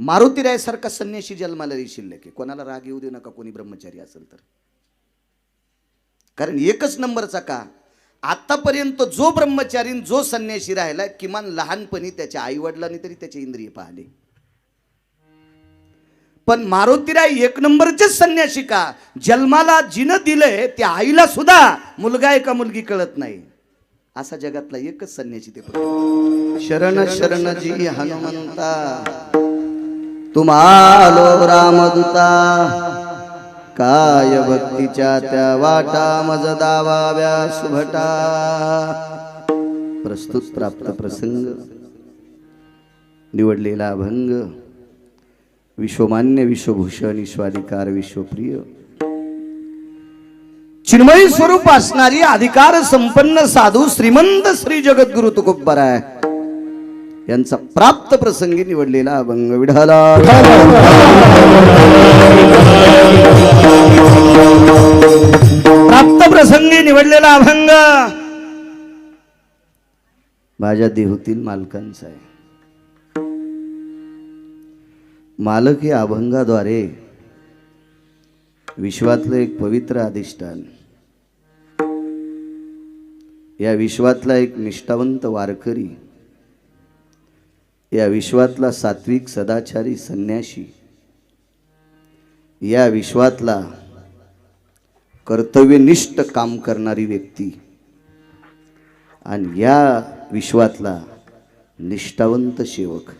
मारुतीराय सारखा संन्यासी जन्माला शिल्लक आहे. कोणाला राग येऊ दे नका कोणी ब्रह्मचारी असेल तर, कारण एकच नंबरचा का आतापर्यंत जो ब्रह्मचारी जो संन्यासी राहिला किमान लहानपणी त्याच्या आई वडिलांनी तरी त्याचे इंद्रिय पाहिले. पण मारुतीराय एक नंबरचे संन्यासी का जन्माला जिनं दिलंय त्या आईला सुद्धा मुलगा आहे का मुलगी कळत नाही असा जगातला एकच संन्यासी ते. शरण शरण जी हनुमंता तुम्हालो रामदूता काय भक्तीच्या त्या वाटा मज दावाव्या सुभटा. प्रस्तुत प्राप्त प्रसंग निवडलेला अभंग विश्वमान्य विश्वभूषण ईश्वाधिकार विश्वप्रिय चिन्मय स्वरूप असणारी अधिकार संपन्न साधू श्रीमंत श्री जगद्गुरु तुकोबराय यांचा प्राप्त प्रसंगी निवडलेला अभंग. विढाला प्राप्त प्रसंगी निवडलेला अभंग माझ्या देहूतील मालकांचा आहे. मालक या अभंगाद्वारे विश्वातलं एक पवित्र अधिष्ठान, या विश्वातला एक निष्ठावंत वारकरी, या विश्वातला सात्विक सदाचारी संन्यासी, या विश्वातला कर्तव्यनिष्ठ काम करणारी व्यक्ती आणि या विश्वातला निष्ठावंत सेवक.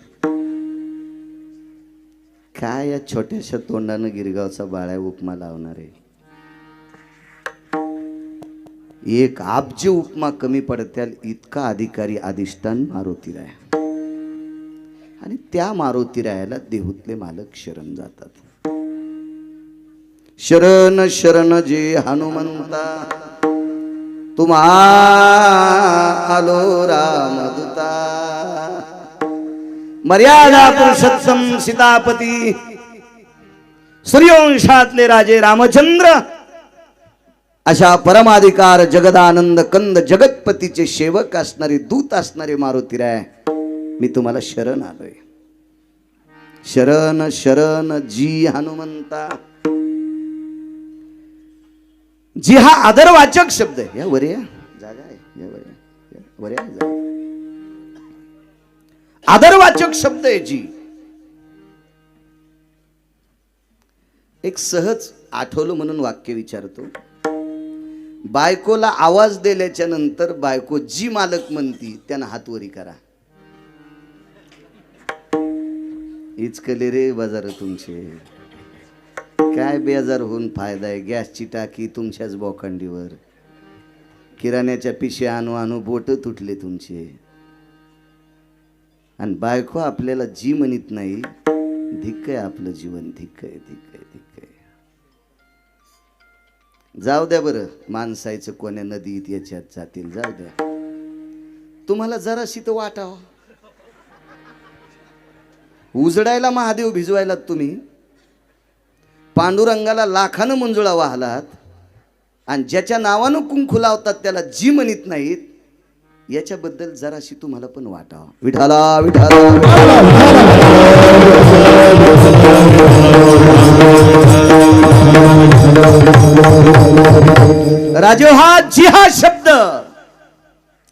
काय या छोट्याशा तोंडानं गिरगावचा बाळ्या उपमा लावणार आहे. एक अब्ज उपमा कमी पडत्याल इतका अधिकारी अधिष्ठान मारुतीराय आणि त्या मारुतीरायाला देहूतले मालक शरण जातात. शरण शरण जे हनुमंता तुम्हा आलो रामदूता. मर्यादा पुरुषोत्तम सीतापती सूर्यवंशातले राजे रामचंद्र अशा परमाधिकार जगदानंद कंद जगतपतीचे सेवक असणारे दूत असणारे मारुतीराय मी तुम्हाला शरण आलोय. शरण शरण जी हनुमंता. जी हा आदरवाचक शब्द आहे. या वर या जागा आहे, या वर या जागा. आदरवाचक शब्द आहे जी. एक सहज आठवलं म्हणून वाक्य विचारतो. बायकोला आवाज दिल्याच्या नंतर बायको जी मालक म्हणती त्यांना हातवरी करा. इचकले रे बाजार तुमचे. काय बेजार होऊन फायदा आहे. गॅसची टाकी तुमच्याच बोखंडीवर, किराण्याच्या पिशव्या आणू आणू बोट तुटले तुमचे. आणि बायको आपल्याला जी म्हणत नाही. धिक्क आहे आपलं जीवन. धिक्क आहे, धिक्क आहे, धिक्क आहे. जाऊ द्या बरं, माणसायचं कोण्या नदीत याच्यात जातील, जाऊ द्या. तुम्हाला जराशी तर वाटावं. उजडायला महादेव भिजवायलात तुम्ही, पांडुरंगाला लाखानं मंजुळा वाहलात आणि ज्याच्या नावानं कुंकू लावतात त्याला जी म्हणत नाहीत. याच्याबद्दल जराशी तुम्हाला पण वाटावं. विठाला विठाला. राजो हा जी हा शब्द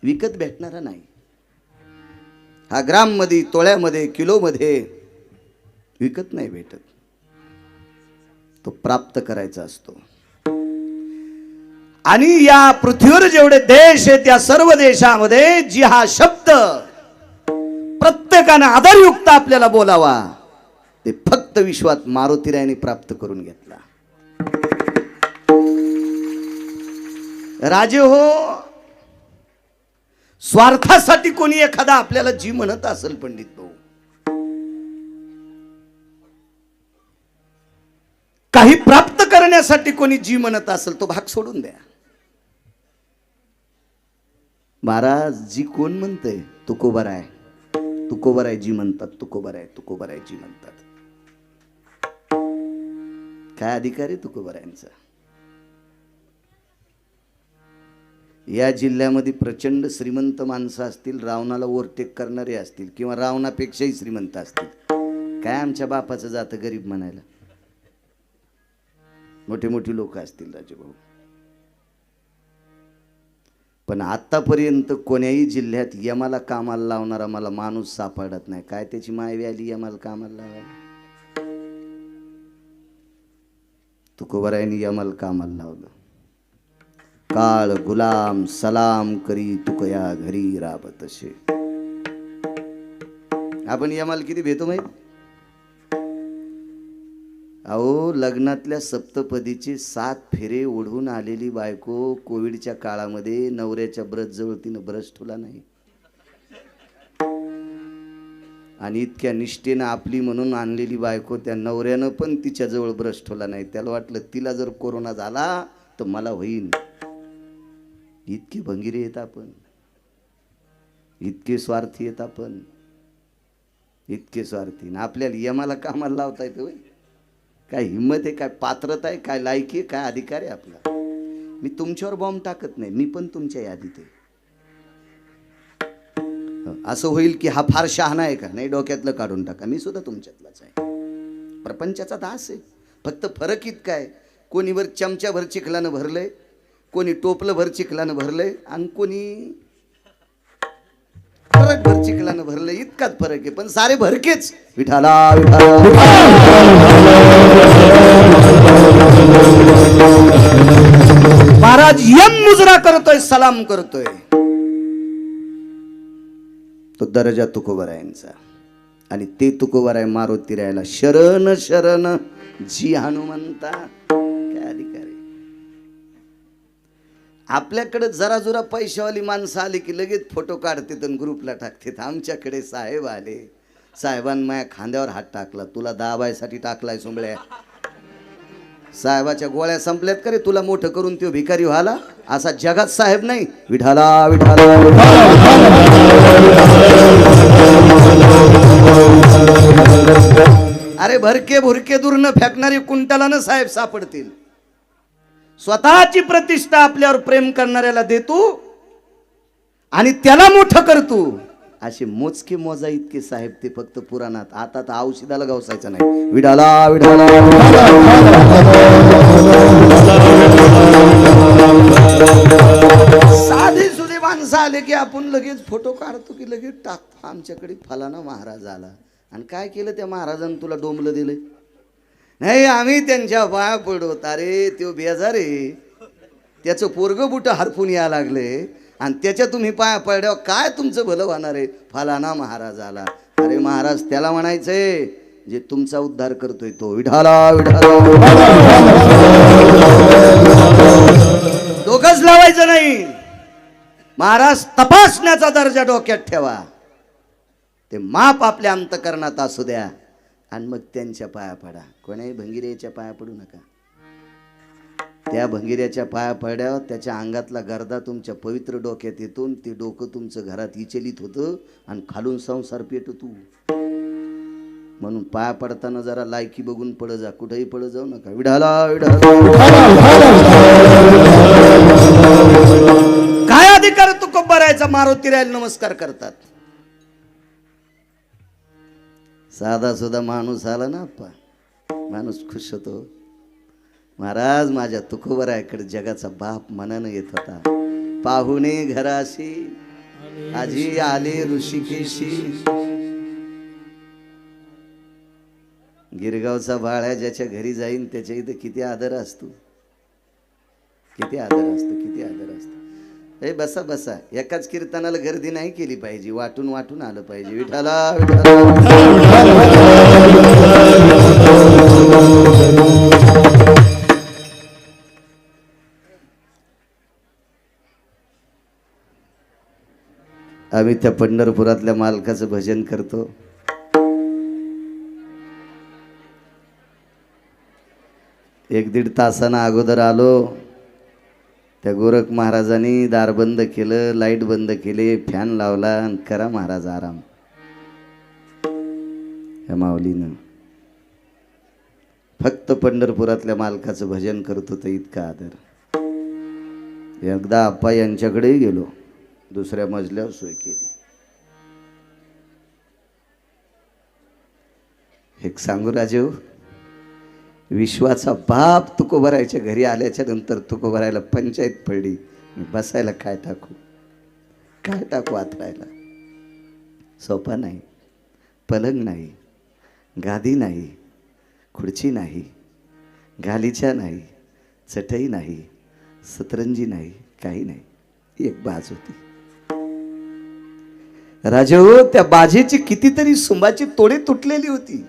विकत भेटणारा नाही. हा ग्राम मध्ये, तोळ्यामध्ये, किलो मध्ये विकत नाही भेटत. तो प्राप्त करायचा असतो. आणि या पृथ्वीवर जेवढे देश आहेत त्या सर्व देशामध्ये जी हा शब्द प्रत्येकाने आदरयुक्त आपल्याला बोलावा ते फक्त विश्वात मारुतीरायाने प्राप्त करून घेतला. राजे हो, स्वार्थासाठी कोणी एखादा आपल्याला जी म्हणत असेल पंडित भाऊ, काही प्राप्त करण्यासाठी कोणी जी म्हणत असेल तो भाग सोडून द्या. महाराज जी कोण म्हणतंय तुकोबराय, तुकोबराय जी म्हणतात, तुकोबराय, तुकोबराय जी म्हणतात. काय अधिकार आहे तुकोबरायांचा. या जिल्ह्यामध्ये प्रचंड श्रीमंत माणसं असतील, रावणाला ओव्हरटेक करणारे असतील किंवा रावणापेक्षाही श्रीमंत असतील, काय आमच्या बापाचं जातं गरीब म्हणायला. मोठे मोठी लोक असतील राजूभाऊ, पण आतापर्यंत कोण्याही जिल्ह्यात यमाला कामाला लावणारा मला माणूस सापडत नाही. काय त्याची मायवी आली यमाला कामाला लावायला? तुकोबरायांनी यमाला कामाला लावलं. काळ गुलाम सलाम करी तुकया घरी राबतशे. आपण यमाला किती भेटतो माहित? अहो, लग्नातल्या सप्तपदीचे 7 फेरे ओढून आलेली बायको कोविडच्या काळामध्ये नवऱ्याच्या ब्रश जवळ तिनं ब्रश ठेवला नाही, आणि इतक्या निष्ठेनं आपली म्हणून आणलेली बायको त्या नवऱ्यानं पण तिच्याजवळ ब्रश ठेवला नाही. त्याला वाटलं तिला जर कोरोना झाला तर मला होईल. इतके भंगिरे येत आपण, इतके स्वार्थी येत आपण, इतके स्वार्थी. आपल्याला यमाला कामाला लावता येतं होय? काय हिंमत आहे, काय पात्रता आहे, काय लायकी आहे, काय अधिकार आहे आपला? मी तुमच्यावर बॉम्ब टाकत नाही, मी पण तुमच्या यादीत आहे. असं होईल की हा फार शहाणा आहे का? नाही, डोक्यातलं काढून टाका, मी सुद्धा तुमच्यातलाच आहे. प्रपंचाचा दास आहे. फक्त फरक इतका आहे, कोणी वर चमच्याभर चिखलानं भरलंय, कोणी टोपलं भर चिखलानं भरलंय, आणि कोणी फरक भर चिखलानं भरलंय. इतकाच फरक आहे, पण सारे भरकेच. विठाला महाराज यम मुजरा करतोय, सलाम करतोय. तो दर्जा तुकोबरायांचा, आणि ते तुकोबराय मारुती राहायला शरण शरण जी हनुमंता. काय अधिकारी आपल्याकडे? जरा जुरा पैशावाली माणसं आली की लगेच फोटो काढतात आणि ग्रुपला टाकतात. आमच्याकडे साहेब आले, साहेबांनी माझ्या खांद्यावर हात टाकला. तुला दाबायसाठी टाकलाय सोंबळ्या? साहेबाच्या गोळ्या संपल्यात का रे तुला मोठं करून तो भिकारी व्हायला? असा जगात साहेब नाही. विठाला विठाला. अरे भरके भुरके दूर न फेकणारे कुंटलानं साहेब सापडतील. स्वतःची प्रतिष्ठा आपल्यावर प्रेम करणाऱ्याला देतो आणि त्याला मोठं करतो. असे मोजके मोजा इतके साहेब ते फक्त पुराणात. आता तर औषधाला गवसायचं नाही. विडाला विडाला. साधे सुधे माणसं आले की आपण लगेच फोटो काढतो की लगेच टाकतो. आमच्याकडे फलाना महाराज आला आणि काय केलं त्या महाराजांनी? तुला डोंबलं दिलं नाही? आम्ही त्यांच्या पाया पडत. अरे तो बेजारे, त्याचं पोरग बुट हरपून या लागले आणि त्याच्या तुम्ही पाया पडल्यावर काय तुमचं भलं होणार आहे? फलाना महाराज आला. अरे महाराज त्याला म्हणायचंय जे तुमचा उद्धार करतोय तो. विठाला विठाला. दोघंच लावायचं नाही. महाराज तपासण्याचा दर्जा डोक्यात ठेवा. ते माप आपल्या अंतकरणात असू द्या आणि मग त्यांच्या पाया पडा. कोणाही भंगिऱ्याच्या पाया पडू नका. त्या भंगिऱ्याच्या पाया पड्यावर त्याच्या अंगातला गर्दा तुमच्या पवित्र डोक्यात येतो. ते डोकं तुमचं घरात विचलित होतं आणि खालून संसार पेटतो तू. म्हणून पाया पडताना जरा लायकी बघून पड जा. कुठेही पड जाऊ नका. विडाला विडाला. काय अधिकार तुकोबरायचा? मारुती रायाला नमस्कार करतात. साधा सुद्धा माणूस आला ना आप्पा, माणूस खुश होतो. महाराज माझ्या तुकोबरायाकडे जगाचा बाप मनानं येत होता. पाहुणे घराशी आजी आले ऋषिकेशी. गिरगावचा बाळ्या ज्याच्या घरी जाईन त्याच्या इथं किती आदर असतो, किती आदर असतो, किती आदर असतो. ए बसा बसा. एकाच कीर्तनाला गर्दी नाही केली पाहिजे, वाटून वाटून आलं पाहिजे. विठाला विठाला. आम्ही त्या पंढरपुरातल्या मालकाचं भजन करतो. एक दीड तासानं अगोदर आलो. त्या गोरख महाराजांनी दार बंद केलं, लाईट बंद केले, फॅन लावला आणि करा महाराज आराम. ह्या माऊलीनं फक्त पंढरपुरातल्या मालकाचं भजन करतो तर इतका आदर. एकदा आप्पा यांच्याकडेही गेलो, दुसऱ्या मजल्यावर सोय केली. एक सांगू राजेव, विश्वाचा बाप तुकोबरायच्या घरी आल्याच्या नंतर तुकोबरायला पंचायत पडली, बसायला काय टाकू आथरायला. सोपा नाही, पलंग नाही, गादी नाही, खुर्ची नाही, गालीचा नाही, चटई नाही, सतरंजी नाही, काही नाही. एक बाज होती. राजे हो, त्या बाजेची कितीतरी सुंबाची तोडे तुटलेली होती.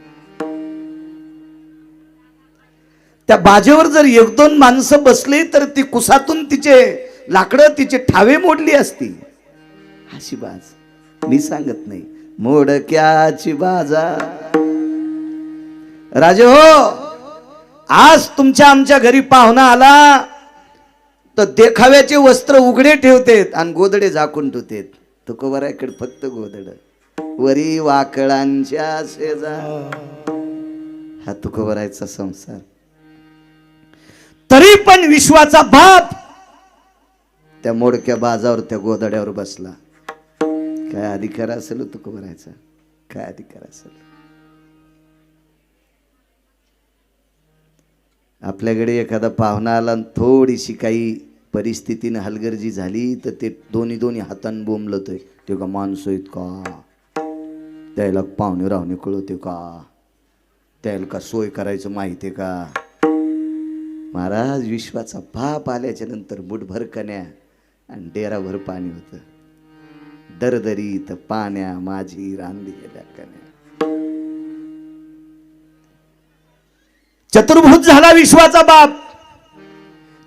त्या बाजेवर जर एक दोन माणसं बसली तर ती कुसातून तिचे लाकडं, तिचे ठावे मोडली असती. अशी बाज मी सांगत नाही, मोडक्याची बाजा. राजे हो, आज तुमच्या आमच्या घरी पाहुणा आला तर देखाव्याचे वस्त्र उघडे ठेवतेत आणि गोदडे झाकून ठेवतेत. तुकोबरायकडे फक्त गोदड, वरी वाकळांच्या शेजार. हा तुकोबरायचा संसार. तरी पण विश्वाचा बाप त्या मोडक्या बाजावर, त्या गोदड्यावर बसला. काय अधिकार असेल तुकोबरायचा, काय अधिकार असेल. आपल्याकडे एखादा पाहुणा आला आणि थोडीशी काही परिस्थितीने हलगर्जी झाली तर ते दोन्ही हातान बोंबलतोय. ते का माणसं आहेत का, त्याला पाहुणे राहुणे कळवते का, त्याला का सोय करायचं माहिती आहे का. महाराज, विश्वाचा बाप आल्याच्या नंतर बुटभर कन्या आणि डेराभर पाणी होतं. दरदरीत पाण्या माझी रांधी गेल्या कन्या. चतुर्भुज झाला विश्वाचा बाप.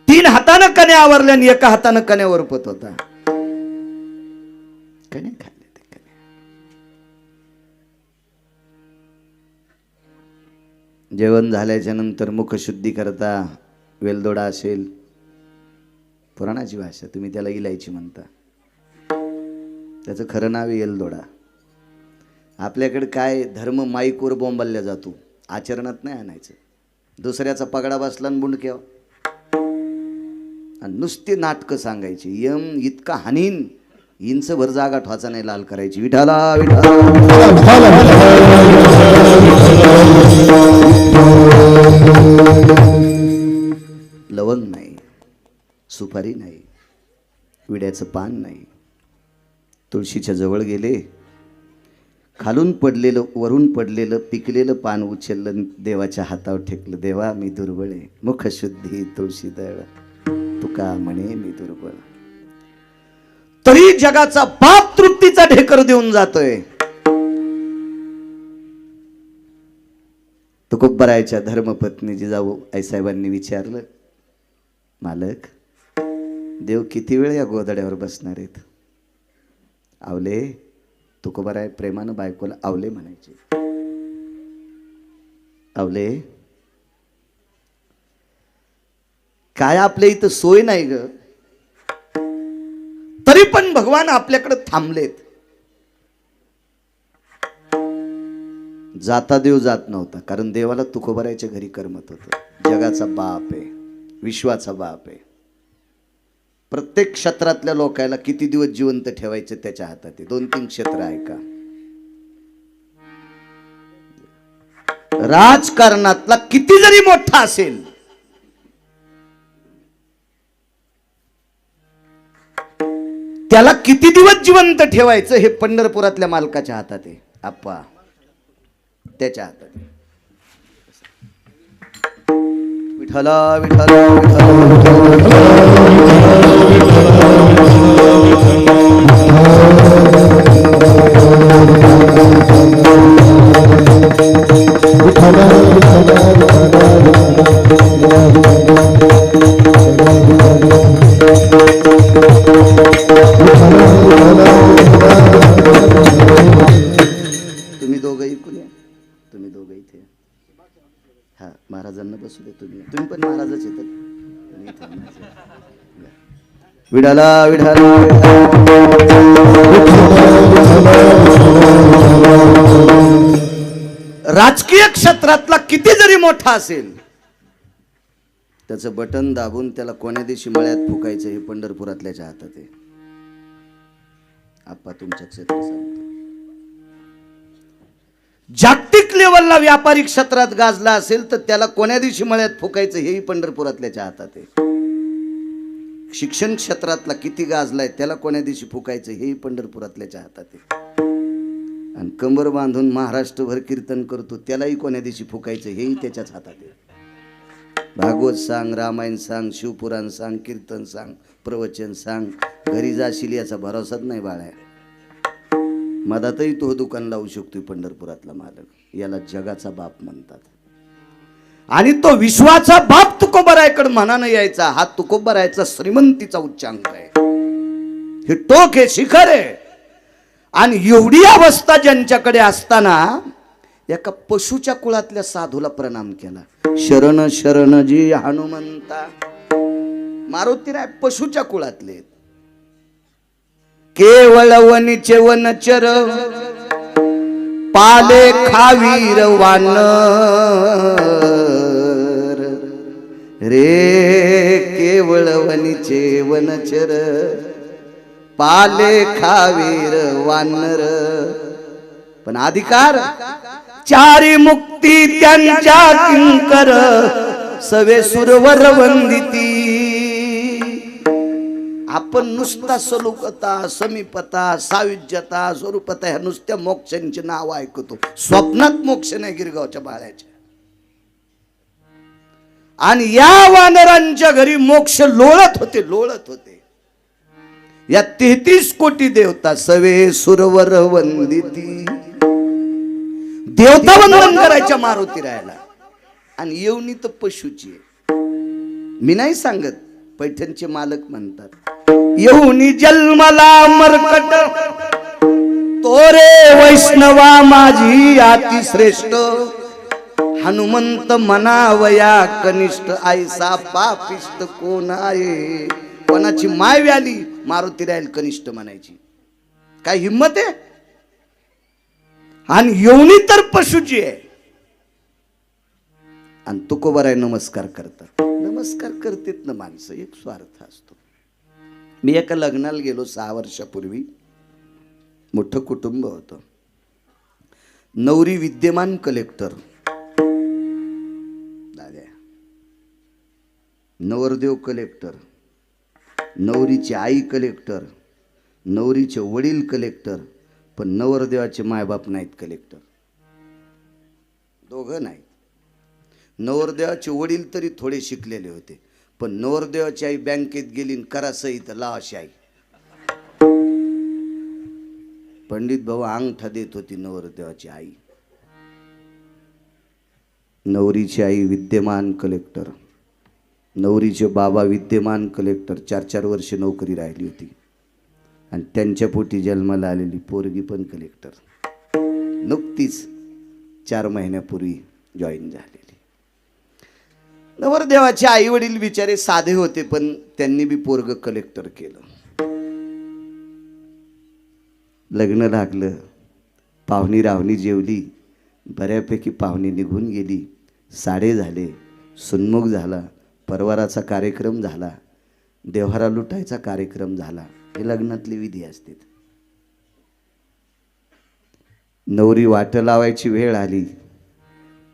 3 हातानं कन्या आवरल्या आणि एका हातानं कन्या वरपत होता. कन्या खाल्ल्या ते कन्या. जेवण झाल्याच्या नंतर मुखशुद्धी करता वेलदोडा असेल, पुराणाची भाषा, तुम्ही त्याला इलायची म्हणता, त्याचं खरं नाव आहे एलदोडा. आपल्याकडे काय धर्म माईकवर बोंबलल्या जातो, आचरणात नाही आणायचं. दुसऱ्याचा पगडा बसला आणि बुंडक्या आणि नुसते नाटकं सांगायची. यम इतका हानीन, इंच भर जागा ठोचा नाही लाल करायची. विठाला विठाला. लवंग नाही, सुपारी नाही, विड्याचं पान नाही. तुळशीच्या जवळ गेले, खालून पडलेलं वरून पडलेलं पिकलेलं पान उचललं, देवाच्या हातावर ठेकलं. देवा मी दुर्बळ आहे, मुखशुद्धी तुळशी दळ, तुका म्हणे मी दुर्बळ. तरी जगाचा बाप तृप्तीचा ढेकर देऊन जातोय. तुकोबरायच्या धर्मपत्नी जिजाऊ आईसाहेबांनी विचारलं, मालक, देव किती वेळ या गोदड्यावर बसणार आहेत. आवले, तुकोबराय प्रेमानं बायकोला आवले म्हणायचे. आवले, काय आपल्या इथं सोय नाही ग, तरी पण भगवान आपल्याकडे थांबलेत. जाता देव जात नव्हता, कारण देवाला तुकोबरायच्या घरी करमत होतं. जगाचा बाप आहे, विश्वाचा बाप आहे. प्रत्येक क्षेत्रातल्या लोकांना किती दिवस जिवंत ठेवायचे त्याच्या हातात आहे. 2-3 क्षेत्र आहे का. राजकारणातला किती जरी मोठा असेल, त्याला किती दिवस जिवंत ठेवायचं हे पंढरपुरातल्या मालकाच्या हातात आहे. आप्पा, त्याच्या हातात आहे. विठला विठला तुम्ही दोघं इकडे, तुम्ही दोघं इथे. हा, महाराजांना बसू दे. तुम्ही पण महाराजच येतात. विडाला विडाला. राजकीय क्षेत्रातला किती जरी मोठा असेल, त्याचं बटन दाबून त्याला कोण्या दिवशी मळ्यात फुकायचं हे पंढरपुरातल्याच्या हातात आहे. आप्पा तुमच्या क्षेत्र सांगतो. जागतिक लेवलला व्यापारी क्षेत्रात गाजला असेल तर त्याला कोण्या दिवशी मळ्यात फुकायचं हेही पंढरपुरातल्याच्या हातात आहे. शिक्षण क्षेत्रातला किती गाजलाय त्याला कोण्या दिवशी फुकायचं हेही पंढरपुरातल्याच्या हातात आहे. आणि कंबर बांधून महाराष्ट्रभर कीर्तन करतो त्यालाही कोण्या दिवशी फुकायचं हेही त्याच्याच हातात आहे. भागवत सांग, रामायण सांग, शिवपुराण सांग, कीर्तन सांग, प्रवचन सांग, घरी जाशील याचा भरोसाच नाही बाळा. मधातही तो दुकान लावू शकतोय पंढरपुरातला मालक. याला जगाचा बाप म्हणतात. आणि तो विश्वाचा बाप तुकोबरायकडे मनानं यायचा. हा तुकोबरायचा श्रीमंतीचा उच्चांक आहे. हे टोक आहे, शिखर आहे. आणि एवढी अवस्था ज्यांच्याकडे असताना एका पशुच्या कुळातल्या साधूला प्रणाम केला. शरण शरण जी हनुमंता. मारुतीराय पशुच्या कुळातले, केवळ वनीचे वनचर, पाले खावीर वानर रे. केवळ वनीचे वनचर, पाले खावीर वानर. पण अधिकार चारी मुक्ती त्यांच्या किंकर, सवे सुरवर वंदिती. आपण नुसता सलुकता, समीपता, सायुज्यता, स्वरूपता ह्या नुसत्या मोक्षांची नाव ऐकतो. स्वप्नात मोक्ष नाही गिरगावच्या बाळ्याच्या. आणि या वानरांच्या घरी मोक्ष लोळत होते, लोळत होते. या 33 कोटी देवता सवे सुरवर वंदिती. देवता वंदन करायच्या मारुती राहायला. आणि येवनी तर पशुची. मी नाही सांगत, पैठणचे मालक म्हणतात, येऊनी जन्मला मरकट, तोरे वैष्णवा माझी अति श्रेष्ठ. हनुमंत मनावया कनिष्ठ, ऐसा पापिष्ट कोण आहे. कोणाची माय व्याली मारुती राहील कनिष्ठ म्हणायची. काय हिम्मत आहे. आणि येवनी तर पशुची आहे. आणि तुकोबराय नमस्कार करतात. नमस्कार करतेत ना माणसं, एक स्वार्थ असतो. मी एका लग्नाला गेलो 6 वर्षापूर्वी. मोठं कुटुंब होतं. नवरी विद्यमान कलेक्टर, नवरदेव कलेक्टर, नवरीची आई कलेक्टर, नवरीचे वडील कलेक्टर, पण नवरदेवाचे मायबाप नाहीत कलेक्टर. दोघं नाहीत. नवरदेवाचे वडील तरी थोडे शिकलेले होते, पण नवरदेवाची आई बँकेत गेली करा सही तर लावाशी आई. पंडित भाऊ अंगठा देत होती नवरदेवाची आई. नवरीची आई विद्यमान कलेक्टर, नवरीचे बाबा विद्यमान कलेक्टर. 4-4 वर्ष नोकरी राहिली होती. आणि त्यांच्या पोटी जन्माला आलेली पोरगी पण कलेक्टर. नुकतीच 4 महिन्यापूर्वी जॉईन झालेली. नवरदेवाचे आई वडील बिचारे साधे होते, पण त्यांनी बी पोरग कलेक्टर केलं. लग्न लागलं. पाहुणी रावणी जेवली. बऱ्यापैकी पाहुणी निघून गेली. साडे झाले. सुन्मुख झाला. परवाराचा कार्यक्रम झाला. देव्हारा लुटायचा कार्यक्रम झाला. हे लग्नातली विधी असते. नवरी वाट लावायची वेळ आली.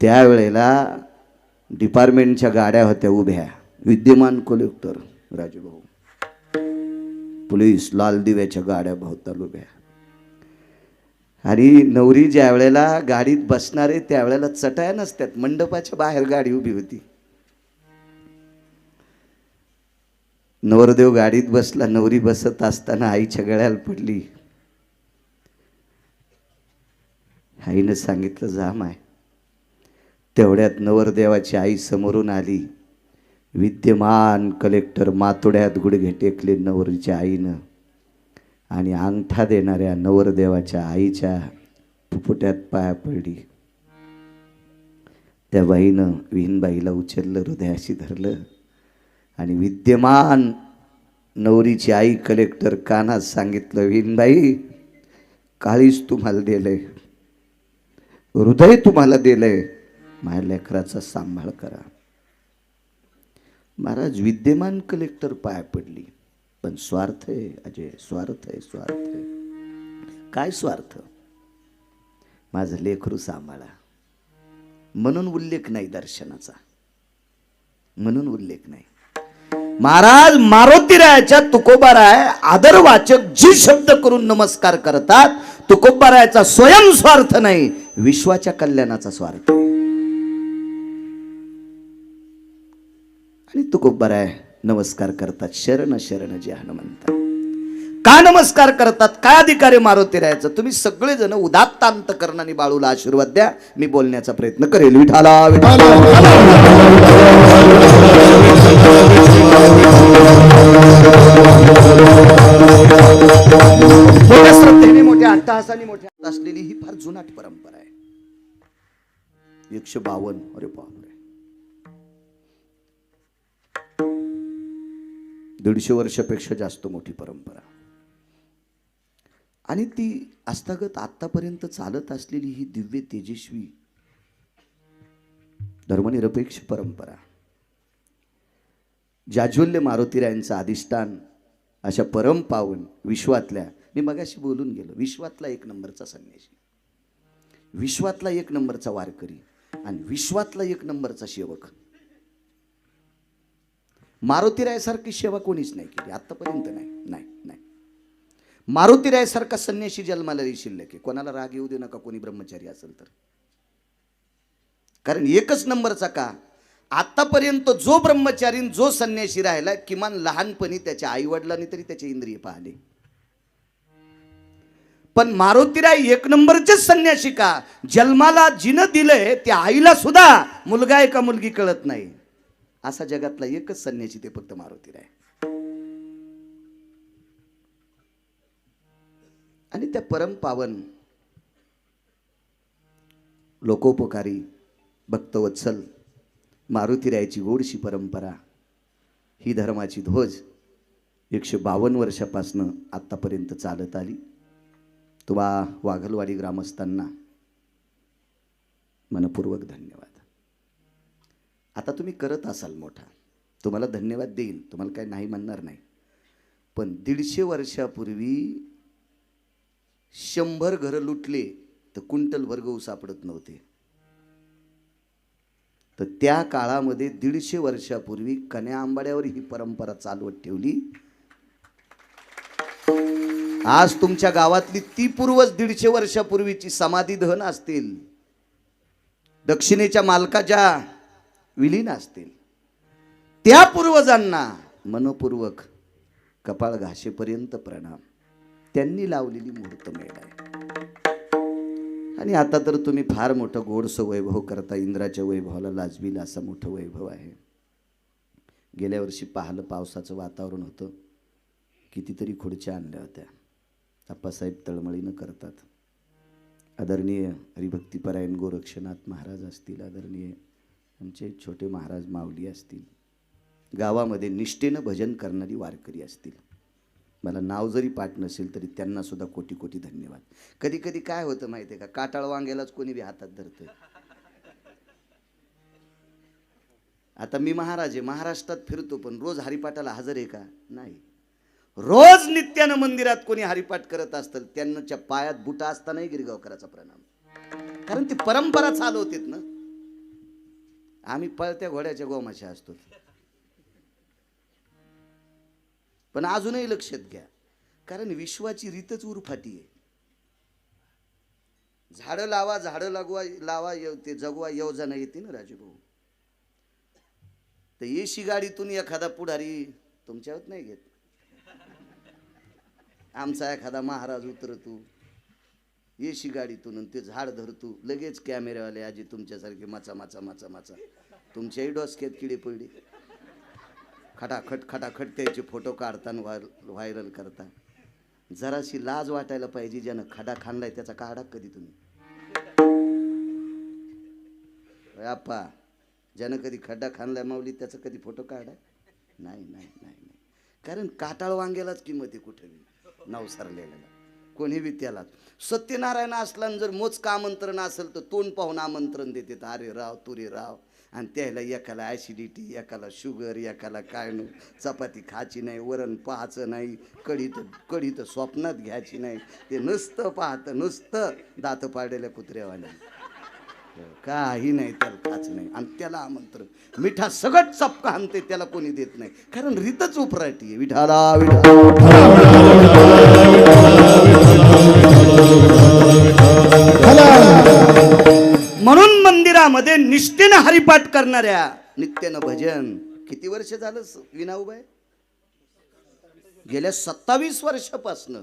त्यावेळेला डिपार्टमेंटच्या गाड्या होत्या उभ्या. विद्यमान कलेक्टर राजूभाऊ, पोलीस लाल दिव्याच्या गाड्या भोवताल उभ्या. आणि नवरी ज्या वेळेला गाडीत बसणारे त्यावेळेला चटाया नसतात. मंडपाच्या बाहेर गाडी उभी होती. नवरदेव गाडीत बसला. नवरी बसत असताना आईच्या गळ्याला पडली. आईनं सांगितलं जा माय. तेवढ्यात नवरदेवाची आई समोरून आली. विद्यमान कलेक्टर मातोड्यात गुडघे टेकले नवरीच्या आईनं. आणि अंगठा देणाऱ्या नवरदेवाच्या आईच्या पुपुट्यात पाया पडली. त्या बाईनं विहीनबाईला उचललं, हृदयाशी धरलं. आणि विद्यमान नवरीची आई कलेक्टर कानात सांगितलं, विहीनबाई काळीच तुम्हाला दिलंय, हृदय तुम्हाला दिलंय, माझ्या लेकराचा सांभाळ करा. महाराज विद्यमान कलेक्टर पाया पडली. पण स्वार्थ आहे अजय, स्वार्थ आहे, स्वार्थ आहे. काय स्वार्थ. माझं लेकरू सांभाळा. म्हणून उल्लेख नाही दर्शनाचा, म्हणून उल्लेख नाही. महाराज मारुतीरायाच्या तुकोबाराय आदरवाचक जी शब्द करून नमस्कार करतात, तुकोबारायाचा स्वयं स्वार्थ नाही, विश्वाच्या कल्याणाचा स्वार्थ आहे. आणि तुकोबाराय नमस्कार करतात, शरण शरण जे हनुमंता. का नमस्कार करतात, काय अधिकार आहे मारुतीरायाचं? तुम्ही सगळेजण उदात्त अंतकरणाने बाळूला आशीर्वाद द्या. मी बोलण्याचा प्रयत्न करेल. विठाला विठाला मोठ्या श्रद्धेने, मोठ्या अट्टहासाने, मोठ्या असलेली ही फार जुनाट परंपरा आहे. 152. अरे बापरे, 150 वर्षापेक्षा जास्त मोठी परंपरा. आणि ती आस्थागत आतापर्यंत चालत असलेली ही दिव्य तेजस्वी धर्मनिरपेक्ष परंपरा, जाज्वल्य मारुतीरायांचं अधिष्ठान अशा परम पावन विश्वातल्या, मी मगाशी बोलून गेलो, विश्वातला 1 नंबरचा संन्यासी, विश्वातला 1 नंबरचा वारकरी आणि विश्वातला 1 नंबरचा सेवक. मारुतीरायासारखी सेवा कोणीच नाही केली आतापर्यंत. नाही. मारुतीरायासारखा संन्यासी जन्माला शिल्लक आहे. कोणाला राग येऊ दे नका कोणी ब्रह्मचारी असेल तर. कारण 1च नंबरचा का, आतापर्यंत जो ब्रह्मचारी जो संन्यासी राहिला, किमान लहानपणी त्याच्या आई वडिलांनी तरी त्याचे इंद्रिय पाहिले. पण मारुतीराय 1 नंबरचे संन्यासी का, जन्माला जिनं दिलंय त्या आईला सुद्धा मुलगा आहे का मुलगी कळत नाही, असा जगातला एकच संन्यासी ते फक्त मारुतीराय. आणि त्या परम पावन लोकोपकारी भक्तवत्सल मारुतीरायाची गोडशी परंपरा, ही धर्माची ध्वज 152 वर्षापासून आतापर्यंत चालत आली. तुम्हा वाघलवाडी ग्रामस्थांना मनपूर्वक धन्यवाद. आता तुम्ही करत असाल मोठा, तुम्हाला धन्यवाद देईल, तुम्हाला काही नाही म्हणणार नाही. पण 150 वर्षापूर्वी 100 घरं लुटले तर क्विंटल भर गहू सापडत नव्हते. तर त्या काळामध्ये 150 वर्षापूर्वी कन्या आंबाड्यावर ही परंपरा चालवत ठेवली. आज तुमच्या गावातली ती पूर्वज 150 वर्षापूर्वीची समाधी दहन असतील, दक्षिणेच्या मालकाच्या विलीन असतील, त्या पूर्वजांना मनपूर्वक कपाळ घासेपर्यंत प्रणाम. त्यांनी लावलेली मुहूर्तमेढ आहे. आणि आता तर तुम्ही फार मोठं गोडसं वैभव करता, इंद्राच्या वैभवाला लाजवील असं मोठं वैभव आहे. गेल्या वर्षी पाहिलं, पावसाचं वातावरण होतं, कितीतरी खुर्च्या आणल्या होत्या. आप्पासाहेब तळमळीनं करतात. आदरणीय हरिभक्तीपरायण गोरक्षनाथ महाराज असतील, आदरणीय आमचे छोटे महाराज माऊली असतील, गावामध्ये निष्ठेनं भजन करणारी वारकरी असतील. मला नाव जरी पाठ नसेल तरी त्यांना सुद्धा कोटी कोटी धन्यवाद. कधी कधी काय होतं माहिती आहे का, काटाळ वांग्यालाच कोणी बी हातात धरतं. आता मी महाराज आहे, महाराष्ट्रात फिरतो, पण रोज हरिपाठाला हजर आहे का? नाही. रोज नित्यानं मंदिरात कोणी हरिपाठ करत असतं, त्यांच्या पायात बुटा असतानाही गिरगावकराचा प्रणाम. कारण ती परंपरा चालवतेत ना. आम्ही पळत्या घोड्याच्या गोमाशा असतो. पण अजूनही लक्षात घ्या, कारण विश्वाची रीतच उरफाटी आहे. झाडं लावा, झाडं लावा ते जगवा योजना येते ना राजूभाऊ. तर एसी गाडीतून एखादा पुढारी तुमच्यावर नाही घेत. आमचा एखादा महाराज उतरतो एसी गाडीतून, ते झाड धरतो, लगेच कॅमेरावाले आजी तुमच्यासारखे माचा माचा माचा माचा, तुमच्याही डोसक्यात किडे पडले. खटाखट खटाखट त्याचे फोटो काढता, व्हायरल करता. जराशी लाज वाटायला पाहिजे. ज्यानं खडा खाणलाय त्याचा काढा कधी तुम्ही? आप्पा, ज्यानं कधी खड्डा खाणलाय माऊली त्याचा कधी फोटो काढा? नाही नाही नाही नाही. कारण काटाळ वांग्यालाच किंमत आहे कुठे नाव सरलेला. कोणी बी त्याला. सत्यनारायण असला जर मोजका आमंत्रण असेल तर तोंड पाहून आमंत्रण देते, अरे राव तुरे राव. आणि त्याला एकाला ॲसिडिटी, एकाला शुगर, एकाला काय नाही, चपाती खायची नाही, वरण पाहायचं नाही, कढी तर स्वप्नात घ्यायची नाही. ते नुसतं पाहतं, नुसतं दात पाडलेल्या कुत्र्यावाल्या, काही नाही त्याला खाच नाही. आणि त्याला आमंत्रण मिठा सगळं चपका आणते, त्याला कोणी देत नाही, कारण रीतच उपराटी आहे. विठाला म्हणून मंदिरामध्ये निष्ठेनं हरिपाठ करणाऱ्या, नित्यानं भजन. किती वर्ष झालं विना उभा आहे? गेल्या 27 वर्षापासनं.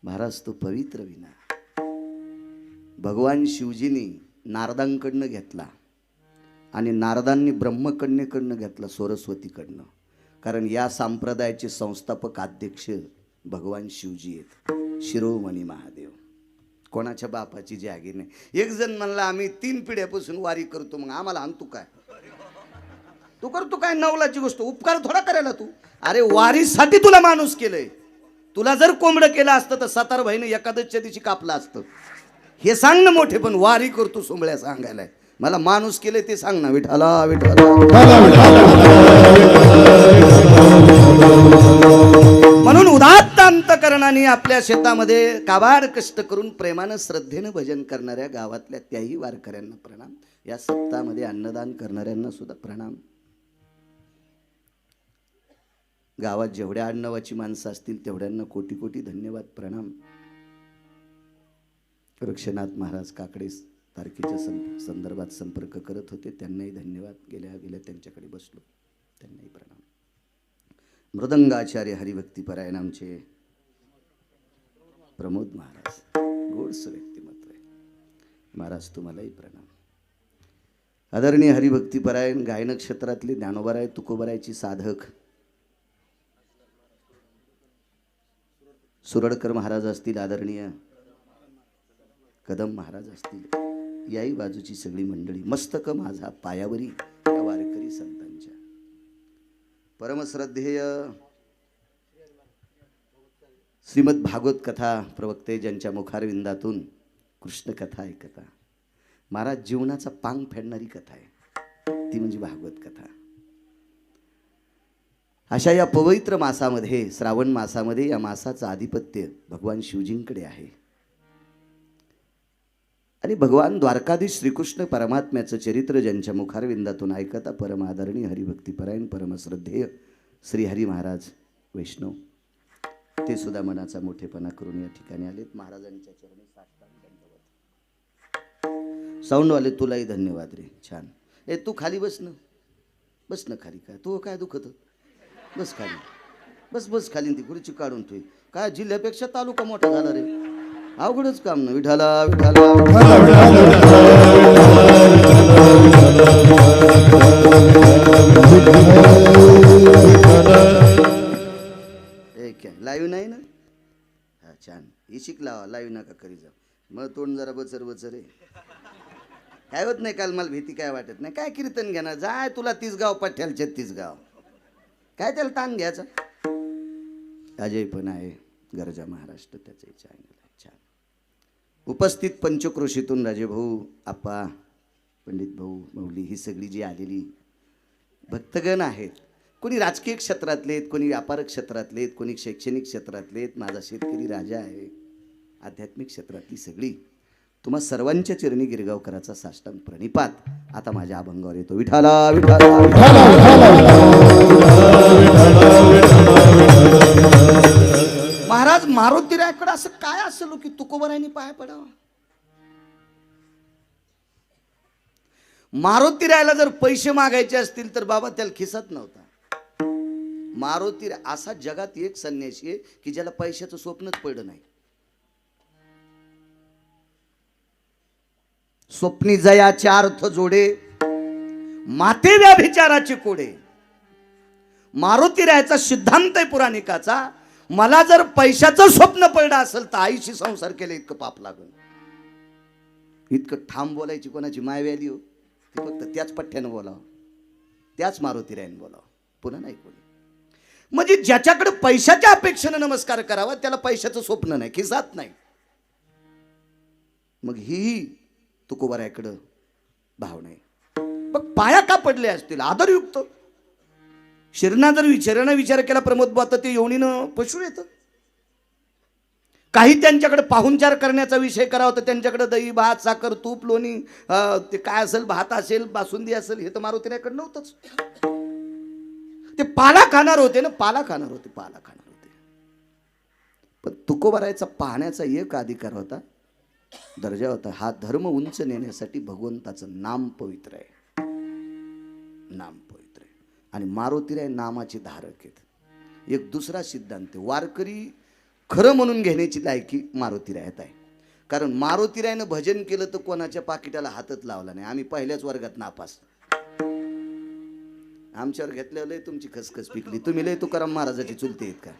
महाराज तो पवित्र विना भगवान शिवजींनी नारदांकडनं घेतला आणि नारदांनी ब्रह्मकन्येकडनं घेतला, सरस्वतीकडनं. कारण या संप्रदायाचे संस्थापक अध्यक्ष भगवान शिवजी आहेत, शिरोमणी महादेव. कोणाच्या बापाची जागी नाही. एक जण म्हणला आम्ही 3 पिढ्यापासून वारी करतो, मग आम्हाला आणतो काय? तू करतो काय? नवलाची गोष्ट उपकार थोडा करायला तू. अरे वारीसाठी तुला माणूस केलंय. तुला जर कोंबडं केलं असतं तर सातार भाईने एकादशच्या दिवशी कापलं असतं. हे सांग ना मोठे, पण वारी करतो सोंबळ्या सांगायला. मला माणूस केले ते सांग ना. विठाला विठाला. म्हणून उदात्त अंतकरणाने आपल्या शेतामध्ये काबाड कष्ट करून प्रेमानं श्रद्धेनं भजन करणाऱ्या गावातल्या त्याही वारकऱ्यांना प्रणाम. या सप्ताहामध्ये अन्नदान करणाऱ्यांना सुद्धा प्रणाम. गावात जेवढ्या आडनावाची माणसं असतील तेवढ्यांना कोटी कोटी धन्यवाद, प्रणाम. रक्षनाथ महाराज काकडे तारखेच्या संदर्भात संपर्क करत होते, त्यांनाही धन्यवाद. गेल्या त्यांच्याकडे बसलो, त्यांनाही प्रणाम. मृदंगाचार्य हरिभक्तीपरायण आमचे प्रमोद महाराज, गोडस व्यक्तिमत्व आहे. महाराज तुम्हालाही प्रणाम. आदरणीय हरिभक्तीपरायण गायन क्षेत्रातले ज्ञानोबाराय तुकोबारायची साधक सुरडकर महाराज असतील, आदरणीय कदम महाराज असतील, याही बाजूची सगळी मंडळी, मस्तक माझा पायावरी या वारकरी संतांच्या. परमश्रद्धेय श्रीमद भागवत कथा प्रवक्ते ज्यांच्या मुखारविंदातून कृष्ण कथा ऐकता, महाराज जीवनाचा पांग फेडणारी कथा आहे ती म्हणजे भागवत कथा. अशा या पवित्र मासामध्ये, श्रावण मासामध्ये, या मासाचं आधिपत्य भगवान शिवजींकडे आहे. आणि भगवान द्वारकाधीश श्रीकृष्ण परमात्म्याचं चरित्र ज्यांच्या मुखारविंदातून ऐकता परम आदरणीय हरिभक्तीपरायण परमश्रद्धेय श्री हरी महाराज वैष्णव, ते सुद्धा मनाचा मोठेपणा करून या ठिकाणी आलेत. महाराजांच्या चरणी साष्टांग दंडवत. साऊंडवाले तुलाही धन्यवाद रे, छान. तू खाली बस ना, बस ना खाली. काय तू काय दुखत? बस खाली, बस बस खाली. ती खुर्ची काढून ठेव. काय जिल्ह्यापेक्षा तालुका मोठा झाला रे, अवघडच काम ना. विठाला विठाला. लाईव्ह नाही ना? हा छान. इशिक लावा, लाईव्ह नका करी जा. मग तोंड जरा बचर बचर आहे. काय होत नाही काल, मला भीती काय वाटत नाही. काय कीर्तन घेणार? जाय तुला 30 गाव पठ्ठ्याल 36 गाव, काय त्याला ताण घ्यायचा. अजय पण आहे, गरजा महाराष्ट्र त्याचंही चॅनल आहे, छान. उपस्थित पंचक्रोशीतून राजेभाऊ, आप्पा, पंडित भाऊ, मौली, ही सगळी जी आलेली भक्तगण आहेत. कोणी राजकीय क्षेत्रातले आहेत, कोणी व्यापार क्षेत्रातले आहेत, कोणी शैक्षणिक क्षेत्रातले आहेत. माझा शेतकरी राजा आहे. आध्यात्मिक क्षेत्रातली सगळी, तुम्हा सर्वांच्या चरणी गिरगावकराचा साष्टांग प्रणिपात. आता माझ्या अभंगावर येतो. विठाला विठाला. महाराज मारुतीरायाकडे असं काय असेल की तुकोबारायांनी पाय पडावा? मारुतीरायाला जर पैसे मागायचे असतील तर बाबा त्याला खिसात नव्हता. मारुतीराय असा जगात एक संन्यासी आहे की ज्याला पैशाचं स्वप्नच पडलं नाही. स्वप्नी जयाचे अर्थ जोडे, माते व्याभिचाराचे कोडे. मारुतीरायाचा सिद्धांत आहे पुराणिकाचा. मला जर पैशाचं स्वप्न पडलं असेल तर आईशी संसार केले इतकं पाप लागल. इतकं ठाम बोलायची कोणाची माय व्याली हो. ती फक्त त्याच पठ्ठ्यानं बोलावं, त्याच मारुतीरायानं बोलावं, पुन्हा नाही कोणी. म्हणजे ज्याच्याकडे पैशाच्या अपेक्षेने नमस्कार करावा त्याला पैशाचं स्वप्न नाही, खिसात नाही. मग ही तुकोबारायकडं भाव नाही. मग पाया का पडले असतील आदरयुक्त. शरीरानं जर विचार केला प्रमोद बुवा तर ते योनीनं पशु येतं. काही त्यांच्याकडे पाहुणचार करण्याचा विषय करावा तर त्यांच्याकडे दही भात साखर तूप लोणी ते काय असेल, भात असेल, बासुंदी असेल, हे तर मारुतीरायाकडे नव्हतंच. ते पाला खाणार होते ना, पाला खाणार होते. पण तुकोबारायचा पाहण्याचा एक अधिकार होता, दर्जा होता. हा धर्म उंच नेण्यासाठी भगवंताचं नाम पवित्र आहे. नाम पवित्र आहे. आणि मारुतीराय नामाचे धारक आहेत. एक दुसरा सिद्धांत, वारकरी खरं म्हणून घेण्याची लायकी मारुतीरायात आहे. कारण मारुतीरायनं भजन केलं तर कोणाच्या पाकिटाला हातच लावला नाही. आम्ही पहिल्याच वर्गात नापास. आमच्यावर घेतल्यावर लय तुमची खसखस पिकली. तुम्ही लय तुकाराम महाराजाची चुलते आहेत का?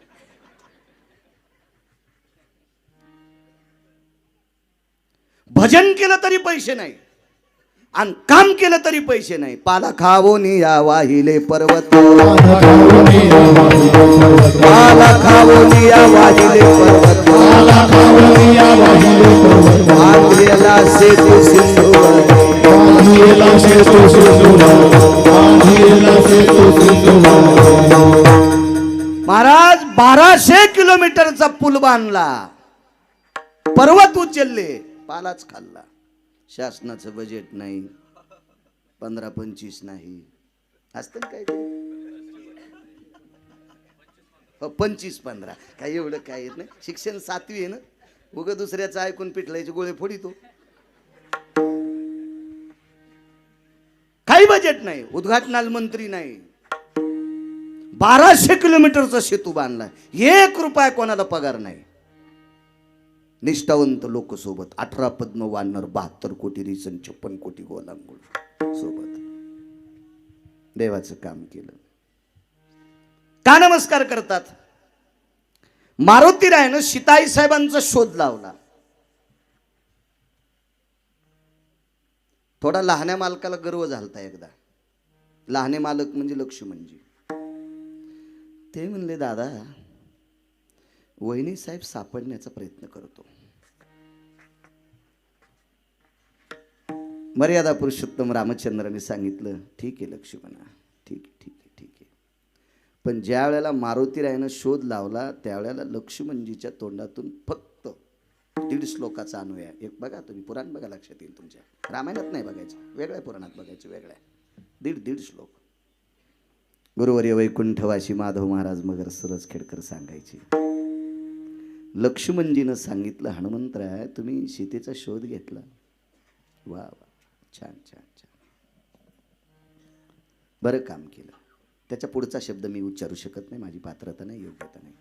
भजन केलं तरी पैसे नाही आणि काम केलं तरी पैसे नाही. पाला खावोनी या वाहिले पर्वत, पाला खावोनी या वाहिले पर्वत, आंध्रेला सेतू सिंधू, महाराज 1200 किलोमीटरचा पूल बांधला, पर्वत उचलले, पालाच खाल्ला. शासनाचं बजेट नाही, 15-25 नाही, असतं काय 25-15 काय एवढं काय येत नाही. शिक्षण 7वी आहे ना, उगं दुसऱ्याचं ऐकून पिठलायचे गोळे फोडितो. काही बजेट नाही, उद्घाटनाला मंत्री नाही. 1200 किलोमीटरचा सेतू बांधला, 1 रुपया कोणाला पगार नाही. निष्ठावंत लोक सोबत, 18 पद्म वानर, 72 कोटी रिसन, 56 कोटी गोलांगुळ सोबत देवाचं काम केलं. का नमस्कार करतात? मारुतीरायानं सीताई साहेबांचा शोध लावला. थोडा लहान्या मालकाला गर्व झालता एकदा. लहाने मालक म्हणजे लक्ष्मणजी. ते म्हणले, दादा वहिनी साहेब सापडण्याचा प्रयत्न करतो. मर्यादा पुरुषोत्तम रामचंद्राने सांगितलं, ठीक आहे लक्ष्मणा, ठीक आहे. पण ज्या वेळेला मारुतीरायानं शोध लावला त्यावेळेला लक्ष्मणजीच्या तोंडातून फक्त 1.5 श्लोकाचा अन्वय. एक बघा तुम्ही, पुराण बघा, लक्षात येईल तुमच्या. रामायणात नाही बघायचं, वेगळ्या पुराणात बघायचं, वेगळ्या. 1.5 श्लोक. गुरुवर्य वैकुंठवासी माधव महाराज मगर सरस खेडकर सांगायचे. लक्ष्मणजीनं सांगितलं, हनुमंतराय तुम्ही सीतेचा शोध घेतला, वा वा, छान. बरं काम केलं. त्याच्या पुढचा शब्द मी उच्चारू शकत नाही, माझी पात्रता नाही, योग्यता नाही.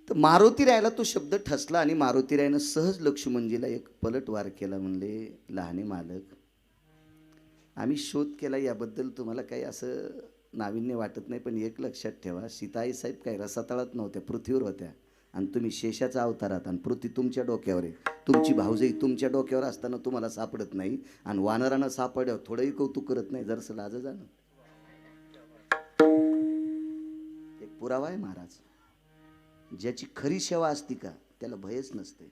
तर मारुतीरायाला तो शब्द ठसला आणि मारुतीरायानं सहज लक्ष्मणजीला एक पलटवार केला. म्हणले, लहाने मालक, आम्ही शोध केला याबद्दल तुम्हाला काही असं नाविन्य वाटत नाही, पण एक लक्षात ठेवा, सीताई साहेब काही रसातळात नव्हत्या, पृथ्वीवर होत्या. आणि तुम्ही शेषाचा अवतारात, आणि पृथ्वी तुमच्या डोक्यावर आहे. तुमची भाऊजाई तुमच्या डोक्यावर असताना तुम्हाला सापडत नाही, आणि वानरानं सापड्यावर थोडंही कौतुक करत नाही. जरसं लाज जाणं. एक पुरावा आहे महाराज. ज्याची खरी सेवा असती का त्याला भयच नसते.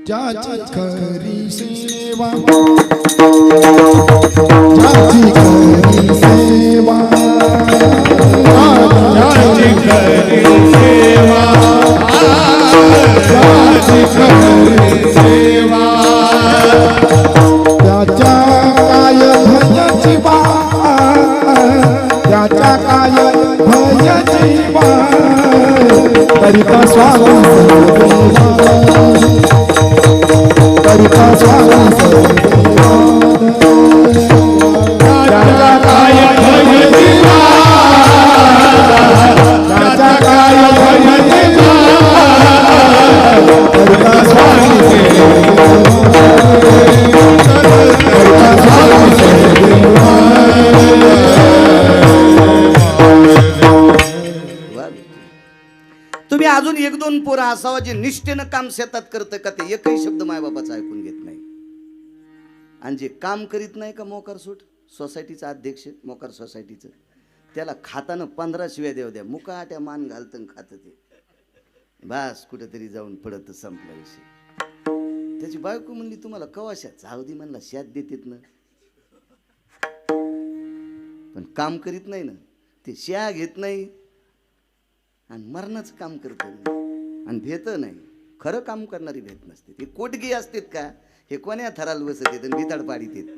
ज्याची खरी सेवा, ज्याची खरी सेवा, ज्याची खरी सेवा, ज्याची खरी सेवा, त्याच्या काय भयाची बा, त्याच्या काय भयाची बा, तरी का स्वामी तुम्ही अजून 1-2 पोरं असावं जे निष्ठेनं काम शेतात करतं का ते एकही शब्द मायबापाचा ऐकून घेत नाही. आणि जे काम करीत नाही का मोकार सूट, सोसायटीचा अध्यक्ष मोकार सोसायटीचं, त्याला खाताना 15 शिव्या देऊ द्या, मुकाट्या मान घालतं खात ते बस कुठेतरी जाऊन पडत संपला विषय. त्याची बायको म्हणली तुम्हाला कवाशा जाऊ दे म्हणला, शात देतेत ना पण काम करीत नाही ना ते, शिया घेत नाही आणि मरणाचं काम करत आणि भेट नाही. खरं काम करणारी भेट नसते. ते कोटगी असतात का हे कोण्या थराला बसत येत आणि भिताड पाडीत येत.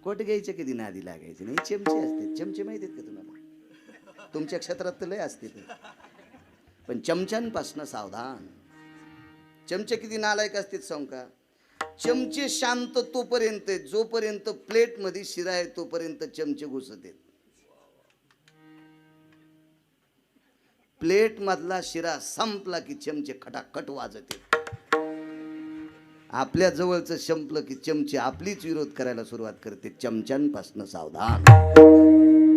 कोट घ्यायचे कधी नादी लागायचे नाही. चमचे असते, चमचे माहिती आहेत का तुम्हाला? तुमच्या क्षेत्रात तर लय असते ते, पण चमच्यांपासनं सावधान. चमचे किती नालायक असतात सांग का? चमचे शांत तोपर्यंत, जोपर्यंत प्लेट मध्ये शिरा आहे तोपर्यंत चमचे घुसत आहेत. प्लेट मधला शिरा संपला की चमचे खटाखट वाजत आहेत. आपल्या जवळचं संपलं की चमचे आपलीच विरोध करायला सुरुवात करते. चमच्यांपासनं सावधान.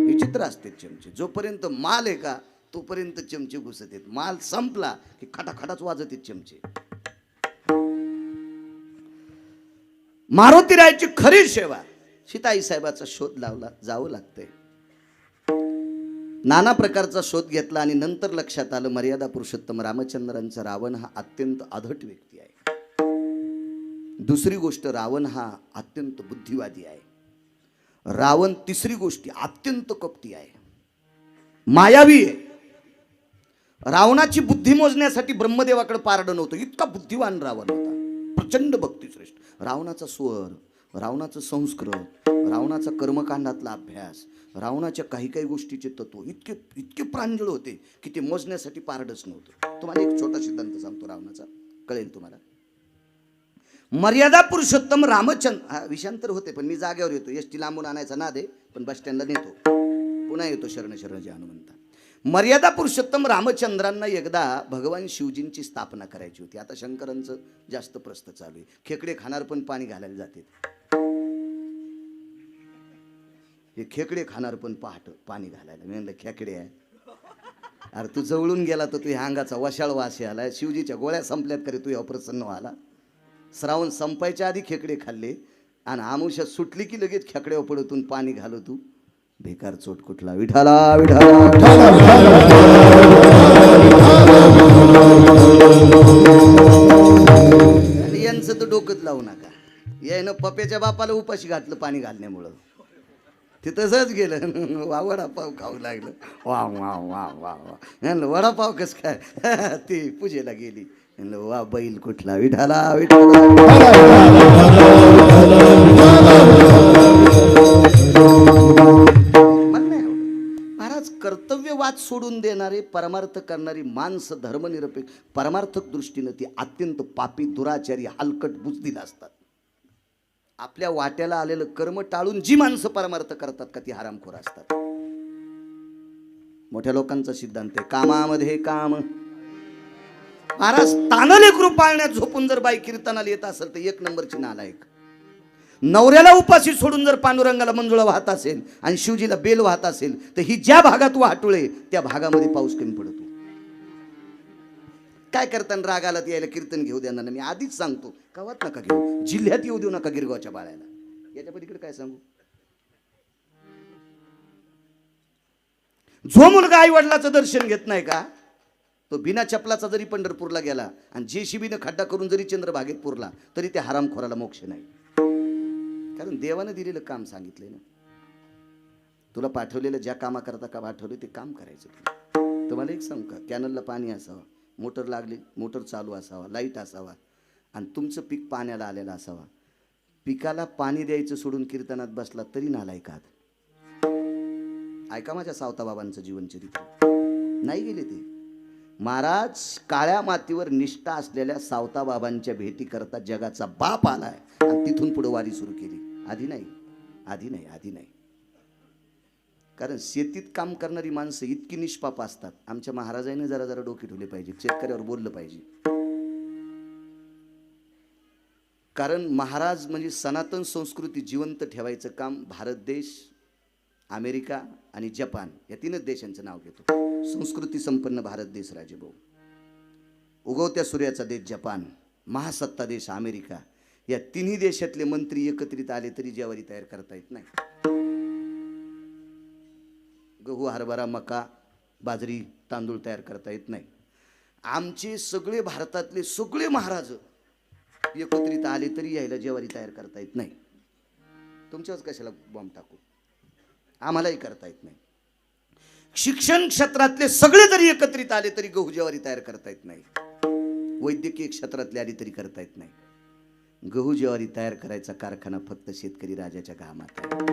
विचित्र असते चमचे. जोपर्यंत माल आहे का तोपर्यंत चमचे घुसत आहेत. माल संपला की खटाखटाच वाजत आहेत चमचे. मारुतीरायची खरी सेवा, सीताई साहेबाचा शोध लावला जावं लागतंय. नाना प्रकारचा शोध घेतला आणि नंतर लक्षात आलं मर्यादा पुरुषोत्तम रामचंद्रांचा रावण हा अत्यंत अधट व्यक्ती आहे. दुसरी गोष्ट, रावण हा अत्यंत बुद्धिवादी आहे. रावण तिसरी गोष्टी अत्यंत कपटी आहे, मायावी आहे. रावणाची बुद्धी मोजण्यासाठी ब्रह्मदेवाकडे पारडं नव्हतं, इतका बुद्धिवान रावण होता. प्रचंड भक्तिश्रेष्ठ. रावणाचा स्वर, रावणाचं संस्कृत, रावणाचा कर्मकांडातला अभ्यास, रावणाच्या काही काही गोष्टीचे तत्व इतके इतके प्रांजळ होते की ते मोजण्यासाठी पारडच नव्हतं. तुम्हाला एक छोटा सिद्धांत सांगतो रावणाचा, कळेल तुम्हाला. मर्यादा पुरुषोत्तम रामचंद्र, विषांतर होते पण मी जागेवर येतो. एसटी लांबून आणायचा नाद आहे पण बस स्टँडला नेतो, पुन्हा येतो शरण शरण जे हनुमंता. मर्यादा पुरुषोत्तम रामचंद्रांना एकदा भगवान शिवजींची स्थापना करायची होती. आता शंकरांचं जास्त प्रस्त चालू आहे. खेकडे खाणार पण पाणी घालायला जाते. हे खेकडे खाणार पण पहाट पाणी घालायला. मी म्हणलं खेकडे आहे अरे तू जवळून गेला तर तुझ्या अंगाचा वशाळ वास आला. शिवजीच्या गोळ्या संपल्यात करे तू अप्रसन्न व्हायला. श्रावण संपायच्या आधी खेकडे खाल्ले आणि आमुष्या सुटली की लगेच खेकड्यावर पडतून पाणी घालो तू. बेकार चोट कुठला. विठाला विठाला आणि यांचं तर डोकंच लावू नका. यायनं पप्याच्या बापाला उपाशी घातलं पाणी घालण्यामुळं. ते तसंच गेलं. वा वडापाव खाऊ लागलं. वा वा वा वा वा. म्हणलं वडापाव कस काय ती पूजेला गेली. म्हणलं वा बैल कुठला. विठाला विठाला महाराज. कर्तव्यवाद सोडून देणारे, परमार्थ करणारी माणसं धर्मनिरपेक्ष परमार्थक दृष्टीनं ती अत्यंत पापी, दुराचारी, हलकट, बुजदिल असतात. आपल्या वाट्याला आलेलं कर्म टाळून जी माणसं परमार्थ करतात का ती हरामखोर असतात. मोठ्या लोकांचा सिद्धांत आहे कामामध्ये काम. महाराज तानले कृपाळण्यात झोपून जर बाई कीर्तनाला येत असेल तर एक नंबरची नालायक. नवऱ्याला उपाशी सोडून जर पांडुरंगाला मंजुळा वाहत असेल आणि शिवजीला बेल वाहत असेल तर ही ज्या भागात वाटुळे त्या भागामध्ये पाऊस कमी पडतो. काय करताना रागाला यायला कीर्तन घेऊ देणार. मी आधीच सांगतो गावात नका घेऊ, जिल्ह्यात येऊ देऊ नका गिरगावच्या बाळ्याला. याच्या पलीकडे काय सांगू. जो मुलगा आई वडिलाचं दर्शन घेत नाही का तो बिना चपलाचा जरी पंढरपूरला गेला आणि JCBनं खड्डा करून जरी चंद्रभागेत पुरला तरी त्या हरामखोराला मोक्ष नाही. कारण देवानं दिलेलं काम सांगितलंय ना. तुला पाठवलेलं ज्या कामाकरता का पाठवलं ते काम करायचं. तुम्हाला एक सांगू का, कॅनलला पाणी असावं, मोटर लागली, मोटर चालू असावा, लाईट असावा आणि तुमचं पीक पाण्याला आलेलं असावा. पिकाला पाणी द्यायचं सोडून कीर्तनात बसला तरी नालायकात. ऐका माझ्या सावताबाबांचं जीवनचरित्र. नाही गेले ते महाराज. काळ्या मातीवर निष्ठा असलेल्या सावताबाबांच्या भेटी करता जगाचा बाप आलाय आणि तिथून पुढे वारी सुरू केली. आधी नाही, आधी नाही, आधी नाही. कारण शेतीत काम करणारी माणसं इतकी निष्पाप असतात. आमच्या महाराजांनी जरा जरा डोके ठेवले पाहिजे, शेतकऱ्यावर बोललं पाहिजे. कारण महाराज म्हणजे सनातन संस्कृती जिवंत ठेवायचं काम भारत देश, अमेरिका आणि जपान या तीनच देशांचं नाव घेतो. संस्कृती संपन्न भारत देश राजेभाऊ, उगवत्या सूर्याचा देश जपान, महासत्ता देश अमेरिका, या तिन्ही देशातले मंत्री एकत्रित आले तरी ज्वारी तयार करता येत नाही. गहू हरभरा मका बाजरी तांदूळ तयार करता येत नाही. आमचे सगळे भारतातले सगळे महाराज एकत्रित आले तरी यायला ज्वारी तयार करता येत नाही. तुमच्याच कशाला बॉम्ब टाकू, आम्हालाही करता येत नाही. शिक्षण क्षेत्रातले सगळे जरी एकत्रित आले तरी गहू ज्वारी तयार करता येत नाही. वैद्यकीय क्षेत्रातले आले तरी करता येत नाही. गहू ज्वारी तयार करायचा कारखाना फक्त शेतकरी राजाच्या घामात आहे.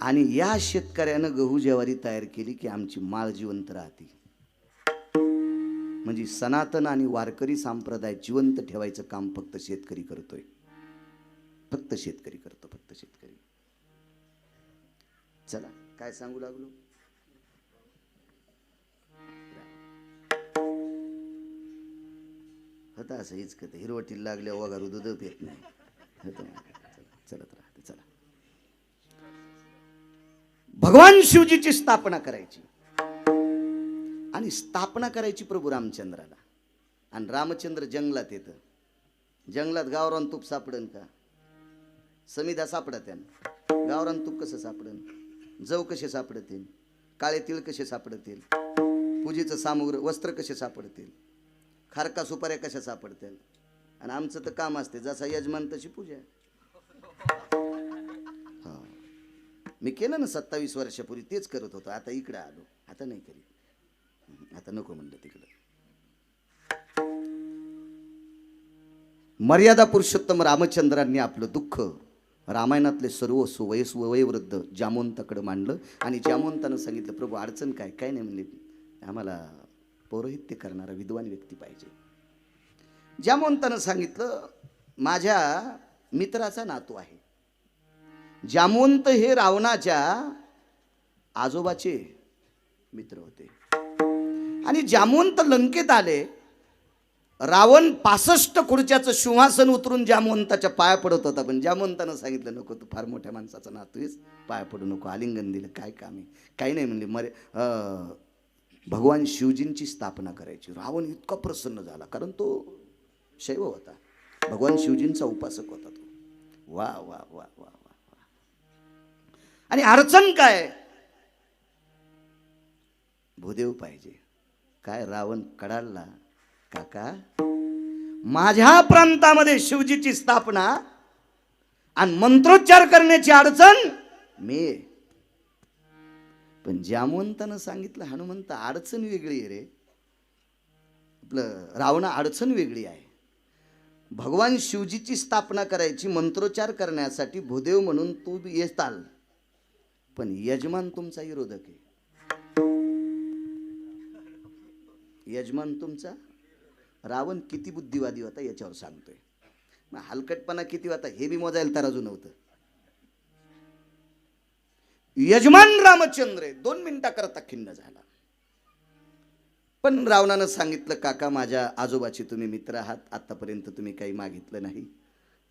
आणि या शेतकऱ्यानं गहू ज्वारी तयार केली की आमची माळ जिवंत राहते. म्हणजे सनातन आणि वारकरी संप्रदाय जिवंत ठेवायचं काम फक्त शेतकरी करतोय. फक्त शेतकरी करतो, फक्त शेतकरी. चला काय सांगू लागलो. होता असं हिचकत हिरवटीला लागल्या वगारू दूध येत नाही. चलत राहते. चला भगवान शिवजीची स्थापना करायची आणि स्थापना करायची प्रभू रामचंद्राला. आणि रामचंद्र जंगलात येतं. जंगलात गावरान तूप सापडन का? समिधा सापडत गावरान तूप कसं सापडन? जव कसे सापडतील? काळे तिळ कसे सापडतील? पूजेचं सामुग्री वस्त्र कसे सापडतील? खारका सुपाऱ्या कशा सापडतील? आणि आमचं तर काम असते जसा यजमान तशी पूजा. हा मी केलं ना 27 वर्षापूर्वी तेच करत होतो. आता इकडे आलो, आता नाही करीत. आता नको म्हणलं तिकडं. मर्यादा पुरुषोत्तम रामचंद्रांनी आपलं दुःख रामायणातले सर्व वयोवृद्ध जामवंताकडे मांडलं. आणि जामवंतानं सांगितलं प्रभू अडचण काय? काय नाही म्हणले, आम्हाला पौरोहित्य करणारा विद्वान व्यक्ती पाहिजे. जामवंतानं सांगितलं माझ्या मित्राचा नातू आहे. जामवंत हे रावणाच्या आजोबाचे मित्र होते. आणि जामवंत लंकेत आले. रावण 65 खुर्च्याचं सिंहासन उतरून जामवंताच्या पाया पडत होता. पण जामवंतानं सांगितलं नको, तू फार मोठ्या माणसाचा नातू आहेस, पाया पडू नको. आलिंगन दिलं. काय काम आहे? काही नाही म्हणले. भगवान शिवजींची स्थापना करायची. रावण इतका प्रसन्न झाला, कारण तो शैव होता, भगवान शिवजींचा उपासक होता तो. वा वा वा वा वा. आणि अडचण काय? भूदेव पाहिजे. काय रावण कडाळला, काका माझ्या प्रांतामध्ये शिवजीची स्थापना आणि मंत्रोच्चार करण्याची अडचण मी. पण जामवंतानं सांगितलं हनुमंत अडचण वेगळी आहे रे. आपलं रावणा अडचण वेगळी आहे. भगवान शिवजीची स्थापना करायची, मंत्रोच्चार करण्यासाठी भूदेव म्हणून तू येताल, पण यजमान तुमचा विरोधक आहे. यजमान तुमचा. रावण किती बुद्धिवादी होता याच्यावर सांगतोय. मग हलकटपणा किती होता हे बी मोजायला तराजू नव्हतं. यजमान रामचंद्र 2 मिनिटाकरता खिन्न झाला. पण रावणानं सांगितलं काका माझ्या आजोबाचे तुम्ही मित्र आहात, आतापर्यंत तुम्ही काही मागितलं नाही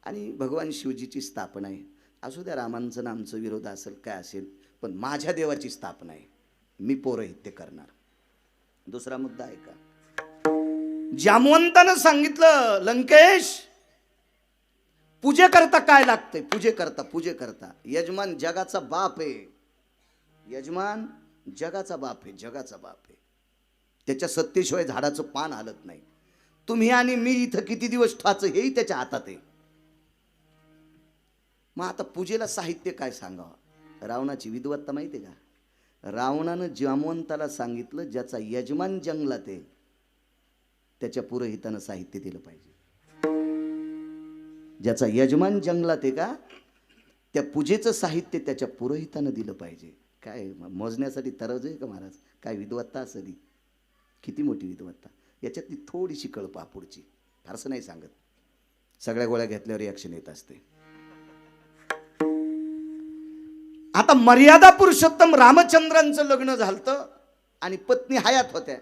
आणि भगवान शिवजीची स्थापना आहे. असू द्या रामांचं आमचं विरोध असेल काय असेल, पण माझ्या देवाची स्थापना आहे, मी पौरोहित्य करणार. दुसरा मुद्दा आहे का? जामवंतानं सांगितलं लंकेश पूजेकरता काय लागतंय? पूजेकरता यजमान जगाचा बाप आहे. यजमान जगाचा बाप आहे, जगाचा बाप आहे. त्याच्या सत्तेशिवाय झाडाचं पान हालत नाही. तुम्ही आणि मी इथं किती दिवस ठाचं हेही त्याच्या हातात आहे. मग आता पूजेला साहित्य काय सांगावं? रावणाची विद्वत्ता माहिती आहे का? रावणानं जामवंताला सांगितलं ज्याचा यजमान जंगलात आहे त्याच्या पुरोहितानं साहित्य दिलं पाहिजे. ज्याचा यजमान जंगलात आहे का त्या पूजेचं साहित्य त्याच्या पुरोहितानं दिलं पाहिजे. काय मोजण्यासाठी तराजू आहे का महाराज? काय विद्वत्ता असली, किती मोठी विद्वत्ता. याच्यातली थोडीशी कळपा पुढची, फारसं नाही सांगत. सगळ्या गोळ्या घेतल्यावर रिॲक्शन येत असते. आता मर्यादा पुरुषोत्तम रामचंद्रांचं लग्न झालं आणि पत्नी हयात होत्या.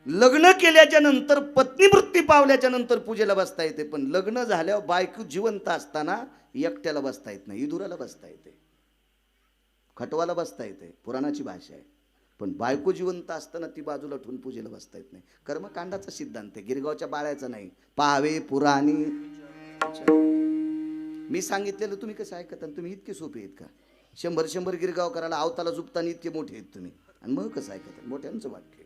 लग्न केल्याच्या नंतर पत्नी मृत्यू पावल्याच्या नंतर पूजेला बसता येते, पण लग्न झाल्यावर बायको जिवंत असताना एकट्याला बसता येत नाही. इदुराला बसता येते, खटवाला बसता येते, पुराणाची भाषा आहे. पण बायको जिवंत असताना ती बाजूला ठेवून पूजेला बसता येत नाही. कर्मकांडाचा सिद्धांत आहे, गिरगावच्या बाळ्याचा नाही. पाहावे पुराणी. मी सांगितलेलं तुम्ही कसं ऐकत आणि तुम्ही इतके सोपे आहेत का? 100 गिरगाव करायला आवताला झुपताना इतके मोठे आहेत तुम्ही आणि मग कसं ऐकत? मोठ्यांचं वाक्य.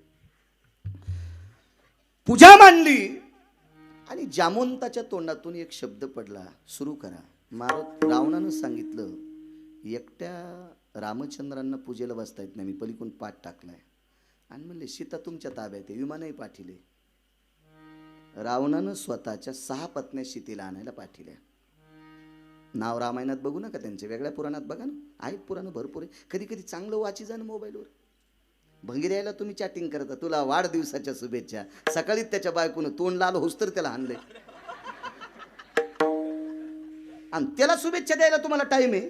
पूजा मांडली आणि जामवंताच्या तोंडातून एक शब्द पडला, सुरू करा. रावणानं सांगितलं, एकट्या रामचंद्रांना पूजेला बसता येत नाही, मी पलीकडून पाठ टाकलाय. आणि म्हणले सीता तुमच्या ताब्यात आहे, विमानही पाठिले. रावणानं स्वतःच्या 6 पत्न्या सीतेला आणायला पाठिल्या. नाव रामायणात बघू नका, त्यांचे वेगळ्या पुराणात बघा ना, आहेत पुराणं भरपूर आहे. कधी कधी चांगलं वाची जा ना मोबाईलवर. भंगी द्यायला तुम्ही चॅटिंग करता, तुला वाढदिवसाच्या शुभेच्छा. सकाळीच त्याच्या बायकोनं तोंड लाल होस तर त्याला आणलंय आणि त्याला शुभेच्छा द्यायला तुम्हाला टाइम आहे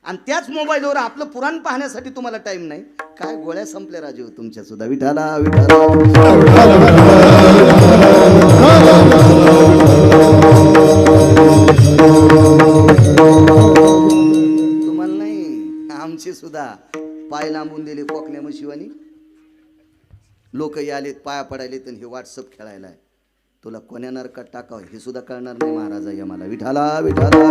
आणि त्याच मोबाईलवर आपलं पुराण पाहण्यासाठी तुम्हाला टाइम नाही. काय गोळ्या संपल्या राजे हो तुमच्या सुद्धा. विठाला विठाला तुम्हाला नाही, आमची सुद्धा पाय लांबून दिले कोकण्या मशिवानी. लोक आलेत पाया पडायले तर हे व्हॉट्सअप खेळायला आहे. तुला कोण्या नरकात टाकावं हे सुद्धा कळणार नाही महाराजा या मला. विठाला विठाला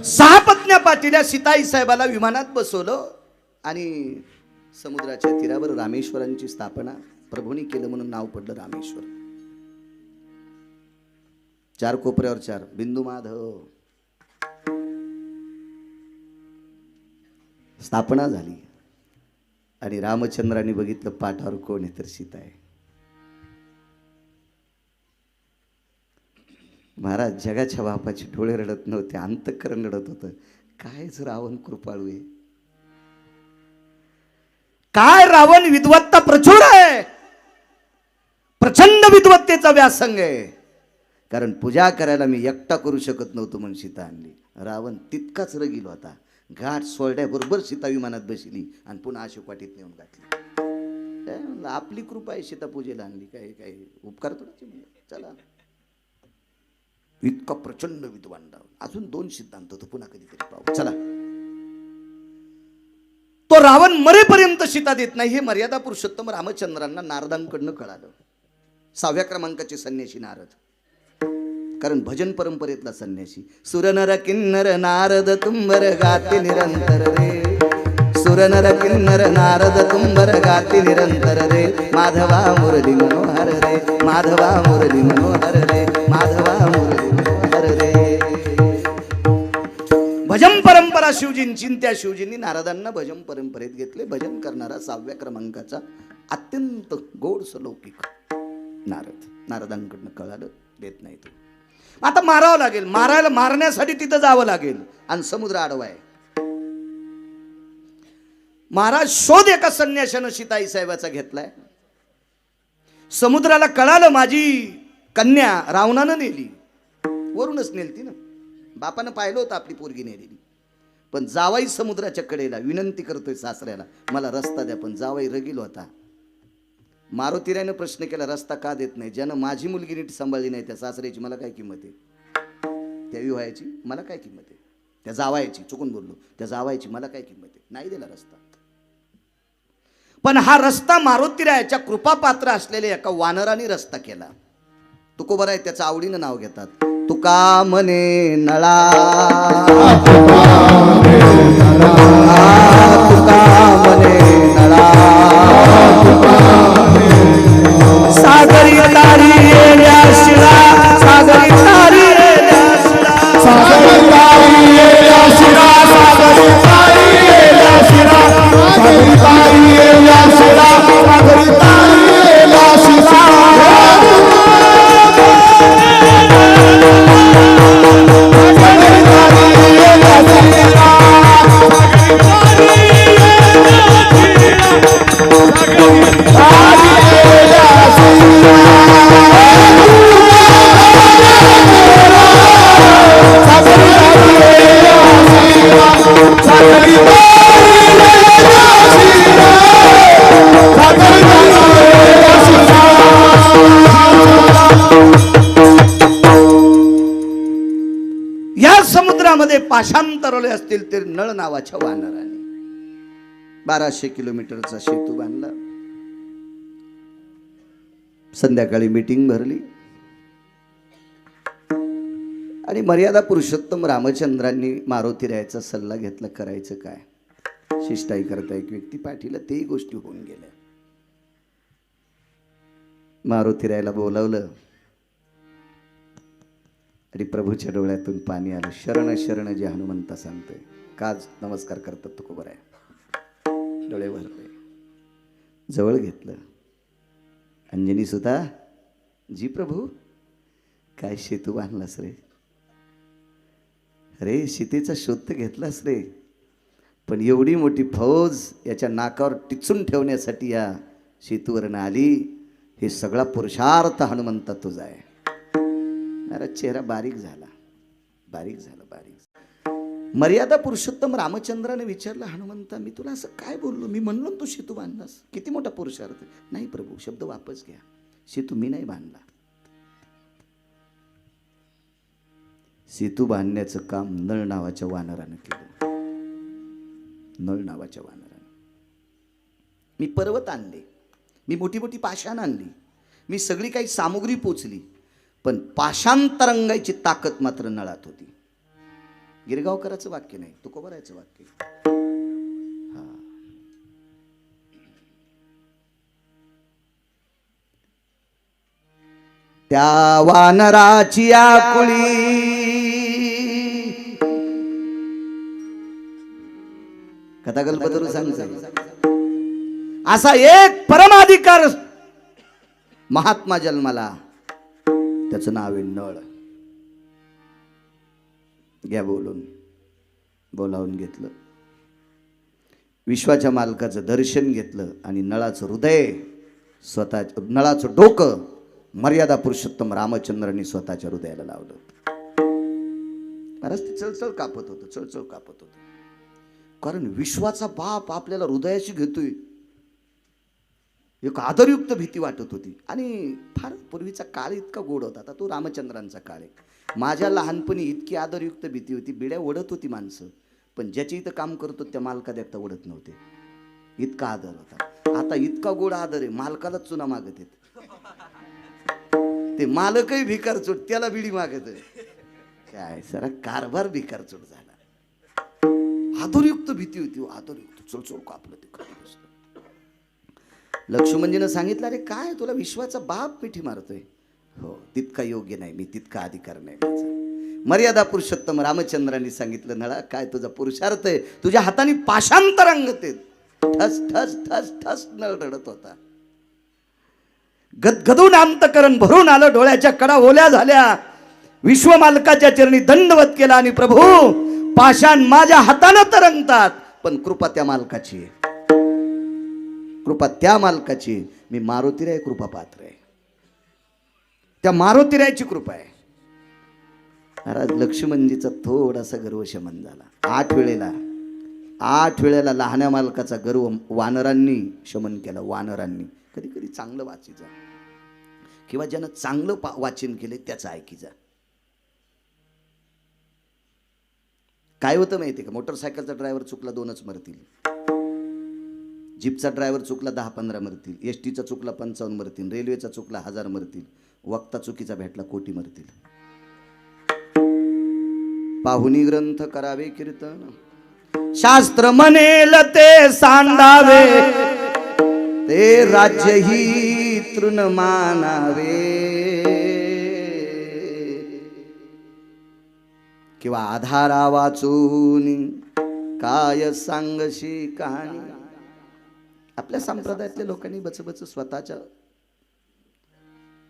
सहा पत्न्या पाटील्या सीताई साहेबाला विमानात बसवलं आणि समुद्राच्या तीरावर रामेश्वरांची स्थापना प्रभूंनी केलं म्हणून नाव पडलं रामेश्वर. 4 कोपऱ्यावर 4 बिंदू माधव स्थापना झाली आणि रामचंद्रांनी बघितलं पाठावर कोण आहे तर सीता आहे. महाराज जगाच्या बापाचे डोळे रडत नव्हते, अंतःकरण रडत होतं. कायच रावण कृपाळू आहे, काय रावण विद्वत्ता प्रचुर आहे, प्रचंड विद्वत्तेचा व्यासंग आहे. कारण पूजा करायला मी एकटा करू शकत नव्हतो म्हणून सीता आणली. रावण तितकाच रगील होता. घाट सोडल्याबरोबर सीता विमानात बसली आणि पुन्हा अशोकवाटीत नेऊन घातली. आपली कृपा आहे सीता पूजेला आणली, काय काय उपकार थोडाचे चला. इतका प्रचंड विद्वान रावण. अजून 2 सिद्धांत होतो, पुन्हा कधीतरी पाहू चला. तो रावण मरेपर्यंत सीता देत नाही हे मर्यादा पुरुषोत्तम रामचंद्रांना नारदांकडनं कळालं. 6व्या क्रमांकाचे संन्यासी नारद, कारण भजन परंपरेतला संन्यासी. सुरनर किन्नर नारद तुंबर गाते निरंतर रे, सुरनर किन्नर नारद तुंबर गाते निरंतर रे, माधवा मुरली मनोहर रे, माधवा मुरली मनोहर रे, माधवा मुरली मनोहर रे. भजन परंपरा शिवजींची, त्या शिवजींनी नारदांना भजन परंपरेत घेतले. भजन करणारा 6व्या क्रमांकाचा अत्यंत गोड लौकिक नारद. नारदांकडनं कळालं, देत नाही तो. आता मारावं लागेल, मारण्यासाठी तिथं जावं लागेल आणि समुद्र आडवा आहे. महाराज शोध एका संन्याशानं सीताई साहेबाचा घेतलाय. समुद्राला कळालं माझी कन्या रावणानं नेली, वरूनच नेलती ना, बापानं पाहिलं होतं आपली पोरगी नेलेली. पण जावाई समुद्राच्या कडेला विनंती करतोय सासऱ्याला, मला रस्ता द्या. पण जावाई रगील होता. मारुतीरायनं प्रश्न केला, रस्ता का देत नाही? ज्यानं माझी मुलगी नीट सांभाळली नाही त्या सासऱ्याची मला काय किंमत आहे? त्या विवाहाची मला काय किंमत आहे? त्या जावायची, चुकून बोललो, त्या जावायची मला काय किंमत आहे? नाही दिला रस्ता. पण हा रस्ता मारुतीरायाच्या कृपापात्र असलेल्या एका वानराने रस्ता केला. तुकोबर आहे, त्याचं आवडीनं नाव घेतात. तुका मने नळा, तुका मने नळा, सागरी तारी येल्या शिळा, सागरी तारी येल्या शिळा, सागरी तारी येल्या शिळा, सागरी तारी येल्या शिळा, सागरी तारी येल्या शिळा, सागरी तारी येल्या शिळा. या समुद्रामध्ये पाषांतरले असतील ते नळ नावाच्या वानराने 1200 किलोमीटरचा सेतू बांधला. संध्याकाळी मीटिंग भरली आणि मर्यादा पुरुषोत्तम रामचंद्रांनी मारुती रायाचा सल्ला घेतला, करायचं काय. शिष्टाई करता एक व्यक्ती पाठीला, तेही गोष्टी होऊन गेल्या. मारुती रायाला बोलावलं आणि प्रभूच्या डोळ्यातून पाणी आलं. शरण शरण जे हनुमंता सांगतोय, काच नमस्कार करतात तुकोबर आहे. डोळे भरले, जवळ घेतलं. अंजनी सुद्धा, जी प्रभू, काय शेतू बांधलास रे. अरे सीतेचा शोध घेतलास रे, पण एवढी मोठी फौज याच्या नाकावर टिचून ठेवण्यासाठी या सेतूवरनं आली. हे सगळा पुरुषार्थ हनुमंता तुझा आहे. महाराज चेहरा बारीक झाला, बारीक झाला, बारीक. मर्यादा पुरुषोत्तम रामचंद्राने विचारलं, हनुमंता मी तुला असं काय बोललो. मी म्हणलो तू सेतू बांधलास, किती मोठा पुरुषार्थ. नाही प्रभू, शब्द वापस घ्या. सेतू मी नाही बांधला. सेतू बांधण्याचं काम नळ नावाच्या वानरानं केलं. नळ नावाच्या वानरानं. मी पर्वत आणले, मी मोठी मोठी पाषाण आणली, मी सगळी काही सामुग्री पोचली, पण पाषांतरंगायची ताकद मात्र नळात होती. गिरगावकराचं वाक्य नाही, तुकोबरायचं वाक्य. त्या वानराची आकुळी कथा कल्पतरू सांगतो. असा एक परमाधिकार महात्मा जन्माला, त्याचं नाव आहे नळ. घ्या बोलून. बोलावून घेतलं, विश्वाच्या मालकाचं दर्शन घेतलं आणि नळाचं हृदय, स्वतः नळाचं डोकं मर्यादा पुरुषोत्तम रामचंद्रांनी स्वतःच्या हृदयाला लावलं. महाराज ते चळचळ कापत होतं, चळचळ कापत होतं. कारण विश्वाचा बाप आपल्याला हृदयाशी घेतोय, एक आदरयुक्त भीती वाटत होती. आणि फार पूर्वीचा काळ इतका गोड होता. आता तो रामचंद्रांचा काळ आहे. माझ्या लहानपणी इतकी आदरयुक्त भीती होती. बिड्या ओढत होती माणसं, पण ज्याच्या इथं काम करतो त्या मालका देखता ओढत नव्हते. इतका आदर होता. आता इतका गोड आदर आहे, मालकालाच चुना मागत आहेत. ते मालकही भिकारचोट, त्याला बिडी मागत. काय सरा कारभार भिकारचोट झाला. आदरयुक्त भीती होती, आदरयुक्त. चल कापलं ते खाली बसलं. लक्ष्मणजीनं सांगितलं, अरे काय तुला विश्वाचा बाप मिठी मारतोय. हो, तितका योग्य नाही मी, तितका अधिकार नाही माझा. मर्यादा पुरुषोत्तम रामचंद्रांनी सांगितलं, नळा काय तुझा पुरुषार्थ आहे, तुझ्या हाताने पाषांतरंगत आहेत. ठस ठस ठस ठस नळ रडत होता. गदगदून अंतकरण भरून आलं, डोळ्याच्या कडा ओल्या झाल्या. विश्वमालकाच्या चरणी दंडवत केला आणि प्रभू, पाषाण माझ्या हातानं तरंगतात, पण कृपा त्या मालकाची आहे. कृपा त्या मालकाची. मी मारुतीराय कृपा पात्र आहे, त्या मारुतीरायची कृपा आहे. महाराज लक्ष्मणजीचा थोडासा गर्व शमन झाला. 8 वेळेला लहान्या मालकाचा गर्व वानरांनी शमन केला. वानरांनी. कधी कधी चांगलं वाचायचं किंवा ज्यानं चांगलं वाचन केले त्याचं ऐकीचा. काय होतं माहिती का, मोटरसायकलचा ड्रायव्हर चुकला 2च मरतील, जीपचा ड्रायव्हर चुकला 10-15 मरतील, एसटीचा चुकला 55 मरतील, रेल्वेचा चुकला 1000 मरतील, वक्ता चुकीचा भेटला कोटी मरतील. पाहुनी ग्रंथ करावे कीर्तन, शास्त्र म्हणेल ते सांडावे, ते राज्यही तृण मानावे. किंवा आधारा वाचून काय सांगशी कहाणी. आपल्या संप्रदायातल्या लोकांनी बचबच स्वतःच्या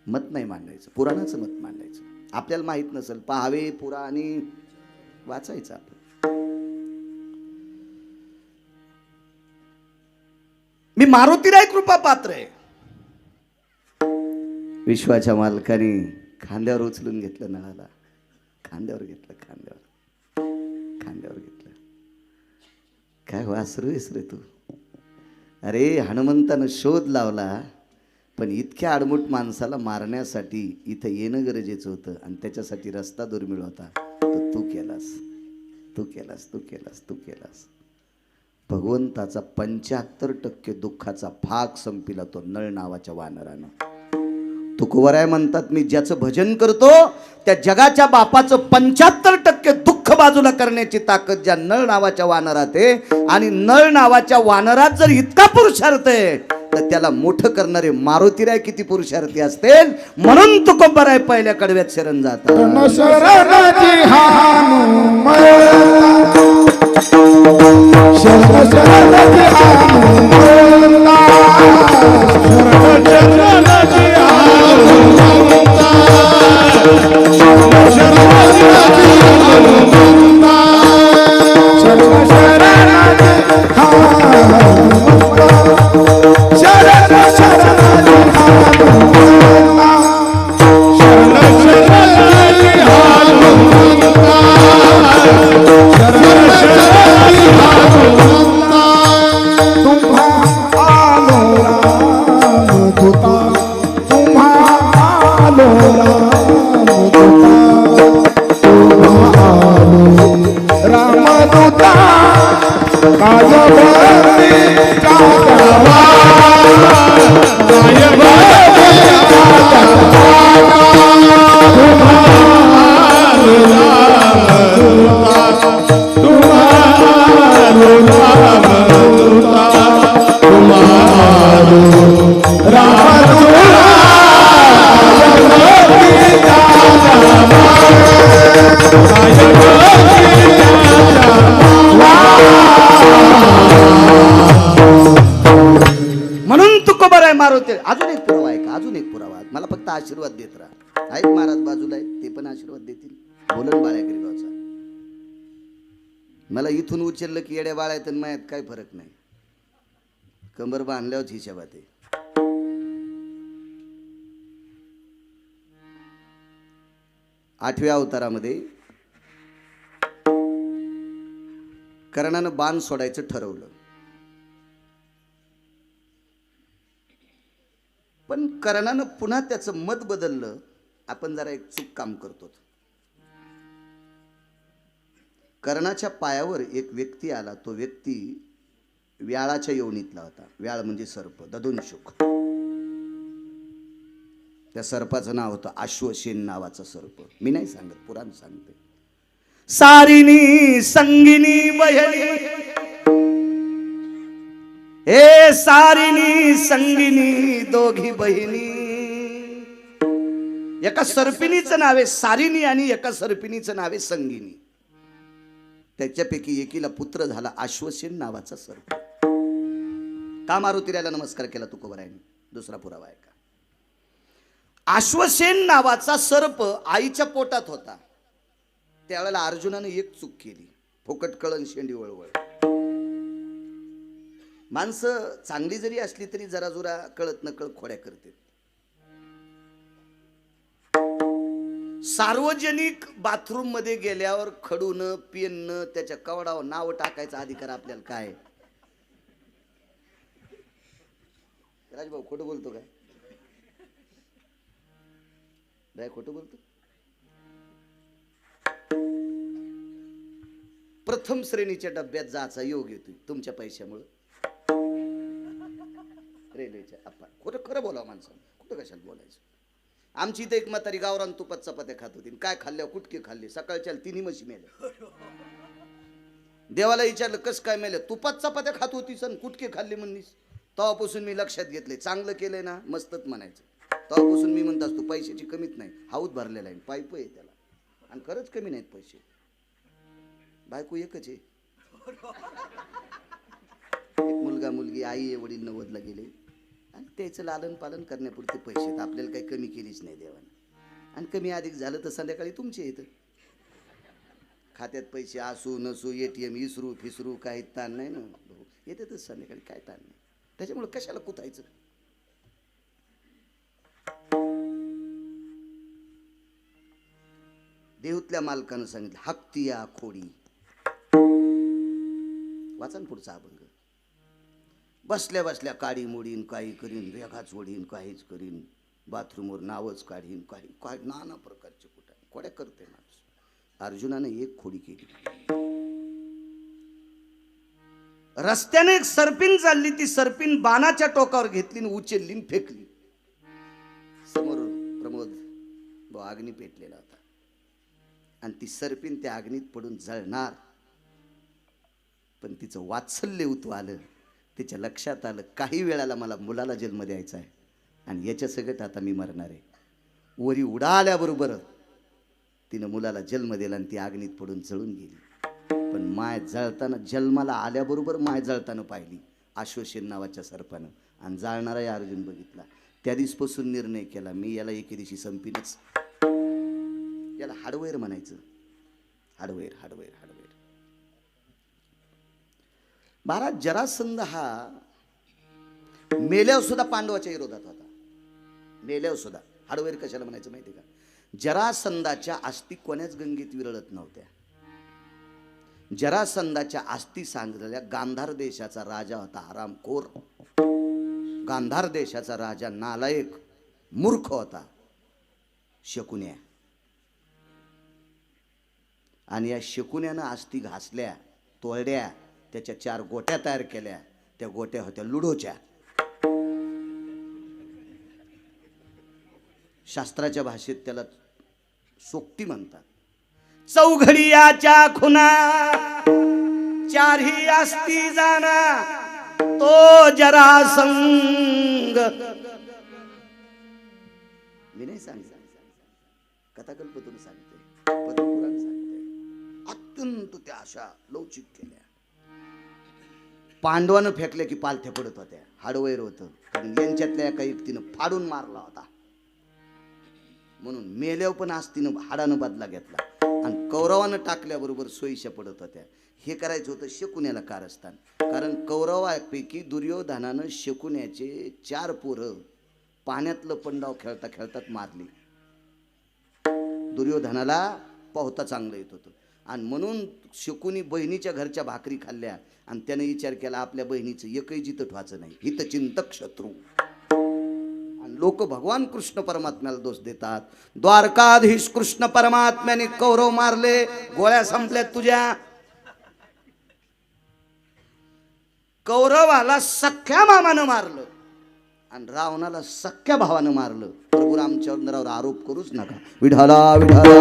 मत नाही मांडायचं, पुराणाचं मत मांडायचं. आपल्याला माहित नसेल, पाहावे पुराणी, वाचायचं आपण. मी मारुतीराय कृपा पात्र आहे. विश्वाच्या मालकाने खांद्यावर उचलून घेतलं नळाला. खांद्यावर घेतलं, खांद्यावर घेतलं. काय वासरू आहेस रे तू. अरे हनुमंतानं शोध लावला, पण इतक्या आडमुठ माणसाला मारण्यासाठी इथं येणं गरजेचं होतं आणि त्याच्यासाठी रस्ता दुर्मिळ होता. तर तू केलास. भगवंताचा 75% दुःखाचा भाग संपिला तो नळ नावाच्या वानरानं. तुकोबराय म्हणतात मी ज्याचं भजन करतो त्या जगाच्या बापाचं 75% दुःख बाजूला करण्याची ताकद ज्या नळ नावाच्या वानरात आहे. आणि नळ नावाच्या वानरात जर इतका पुरुषार्थ आहे तर त्याला मोठं करणारे मारुतीराय किती पुरुषार्थी असतील. म्हणून तुकोबराय पहिल्या कडव्यात शरण जातात. शरणाची हनुमंता शरणाची हनुमंता शरणाची हनुमंता शरणाची हनुमंता शरणाची मारुती. अजून एक पुरावा आहे का? अजून एक पुरावा. मला फक्त आशीर्वाद देत राहा. आहेत महाराज बाजूला आहेत, ते पण आशीर्वाद देतील. बोलन बाळ्या गरीबाचा मला इथून उचललं की येड्या बाळा आहेत मायात काय फरक नाही. कंबर बांधल्यावर हिशोबात आहे. आठव्या अवतारामध्ये कर्णानं बाण सोडायचं ठरवलं. पण कर्णानं पुन्हा त्याचं मत बदललं. आपण जरा एक चूक काम करतो. कर्णाच्या पायावर एक व्यक्ती आला. तो व्यक्ती व्याळाच्या योनीतला होता. व्याळ म्हणजे सर्प, ददुनशुक. त्या सर्पाचं नाव होतं अश्वसेन नावाचं सर्प. मी नाही सांगत, पुराण सांगते. सारिणी संगिनी बहिणी, हे सारिणी संगिनी दोघी बहिणी. एका सर्पिणीचं नाव आहे सारिणी आणि एका सर्पिणीचं नाव आहे संगिनी. त्याच्यापैकी एकीला पुत्र झाला अश्वसेन नावाचा सर्प. का मारुतीरायाला नमस्कार केला तुकोबरायांनी? दुसरा पुरावा आहे का? अश्वसेन नावाचा सर्प आईच्या पोटात होता. त्यावेळेला अर्जुनाने एक चूक केली. फुकट कळण शेंडी वळवळ. माणसं चांगली जरी असली तरी जरा जुरा कळत न कळत खोड्या करते. सार्वजनिक बाथरूम मध्ये गेल्यावर खडून पेन त्याच्या कवडावर नाव टाकायचा अधिकार आपल्याला काय? राजभाऊ खोटं बोलतो काय? नाही खोटं बोलतो. प्रथम श्रेणीच्या डब्यात जायचा योग येतो तुमच्या पैशामुळे. रेल्वेच्या आपण खोटं खरं बोलावं माणसानं. कुठं कशाला बोलायचं? आमची इथे एक म्हातारी गावरान तुपात चपात्या खात होती. काय खाल्ल्या? कुटके खाल्ले. सकाळच्या तिन्ही म्हशी मेल्या. देवाला विचारलं कस काय मेल्या? तुपात चपात्या खात होतीस आणि कुटके खाल्ले म्हणलीस. तेव्हापासून मी लक्षात घेतले चांगलं केलंय ना मस्तच म्हणायचं. तेव्हापासून मी म्हणत असतो पैशाची कमीत नाही. हाऊत भरलेला आहे, पाईप आहे त्याला, आणि खरंच कमी नाहीत पैसे. बायको एकच आहे. एक मुलगा मुलगी, आई आहे, वडील नव्वदला गेले आणि त्याचं लालन पालन करण्यापुरते पैसे आहेत. आपल्याला काही कमी केलीच नाही देवाने. आणि कमी अधिक झालं तर संध्याकाळी तुमचे येतं. खात्यात पैसे असू नसू, ATM इसरू फिसरू काही ताण नाही ना. येतातच संध्याकाळी, काय ताण नाही. त्याच्यामुळे कशाला कुतायचं? देऊतल्या मालकानं सांगितलं हक्तिया खोडी. वाचन पुढचा अभंग. बसल्या बसल्या काडी मोडीन, काही करीन, रेखाच ओढीन, काहीच करीन, बाथरूमवर नावच काढीन, काही काय नाना प्रकारचे खोड्या करते माणूस. अर्जुनाने एक खोडी केली. रस्त्याने एक सर्पिन चालली. ती सर्पिन बाणाच्या टोकावर घेतली, उचलली, फेकली. समोर प्रमोद भाऊ अग्नी पेटलेला होता आणि ती सर्पिन त्या अग्नीत पडून जळणार, पण तिचं वात्सल्य उतू आलं. तिच्या लक्षात आलं काही वेळाला मला मुलाला जन्म द्यायचा आहे आणि याच्या सगट आता मी मरणार आहे. वरी उडाल्याबरोबर तिनं मुलाला जन्म दिला आणि ती अग्नीत पडून जळून गेली. पण माय जळताना जन्माला आल्याबरोबर माय जळताना पाहिली अश्वसेन नावाच्या सर्पानं आणि जाळणारा अर्जुन बघितला. त्या दिवसपासून निर्णय केला मी याला एके दिवशी संपीनच. याला हाडवैर म्हणायचं. हाडवैर हाडवैर हाडवैर. महाराज जरासंध हा मेल्यावर सुद्धा पांडवाच्या विरोधात होता. मेल्यावर सुद्धा. हाडवैर कशाला म्हणायचं माहिती का? जरासंधाच्या अस्थी कोण्याच गंगेत विरळत नव्हत्या. जरासंधाच्या अस्थी सांगलेल्या गांधार देशाचा राजा होता हरामखोर. गांधार देशाचा राजा नालायक मूर्ख होता शकुन्या. आणि या शकुन्यानं अस्थी घासल्या, तोडल्या, त्याच्या 4 गोट्या तयार केल्या. त्या गोट्या होत्या लुडोच्या. शास्त्राच्या भाषेत त्याला सोक्ती म्हणतात. चौघडियाच्या खुना 4ही अस्थी जाना तो जरासंग. मी नाही सांगत, कथाकल्पतून सांगते, पद्मपुराण सांगते. अत्यंत त्या अशा लवचिक केल्या. पांडवानं फेकल्या की पालथ्या पडत होत्या. हाडवैर होतं कारण यांच्यातल्या एका व्यक्तीनं फाडून मारला होता. म्हणून मेल्यावर पण आस्तीनं हाडानं बदला घेतला आणि कौरवानं टाकल्याबरोबर सोयीशा पडत होत्या. हे करायचं होतं शकुन्याला कारस्थान. कारण कौरवापैकी दुर्योधनानं शकुन्याचे 4 पोरं पाण्यातलं पंडाव खेळता खेळतात मारली. दुर्योधनाला पोहता चांगलं येत होतं आणि म्हणून शकुनी बहिणीच्या घरच्या भाकरी खाल्ल्या आणि त्याने विचार केला आपल्या बहिणीचं एकही जिथं ठेवायचं नाही. हितचिंतक शत्रू. लोक भगवान कृष्ण परमात्म्याला दोष देतात. द्वारकाधीश कृष्ण परमात्म्याने कौरव मारले, गोळ्या संपल्या तुझ्या. कौरवाला सख्या मामानं मारलं आणि रावणाला सख्या भावानं मारलं. प्रभू रामचंद्रावर आरोप करूच नका. विठाला विठाला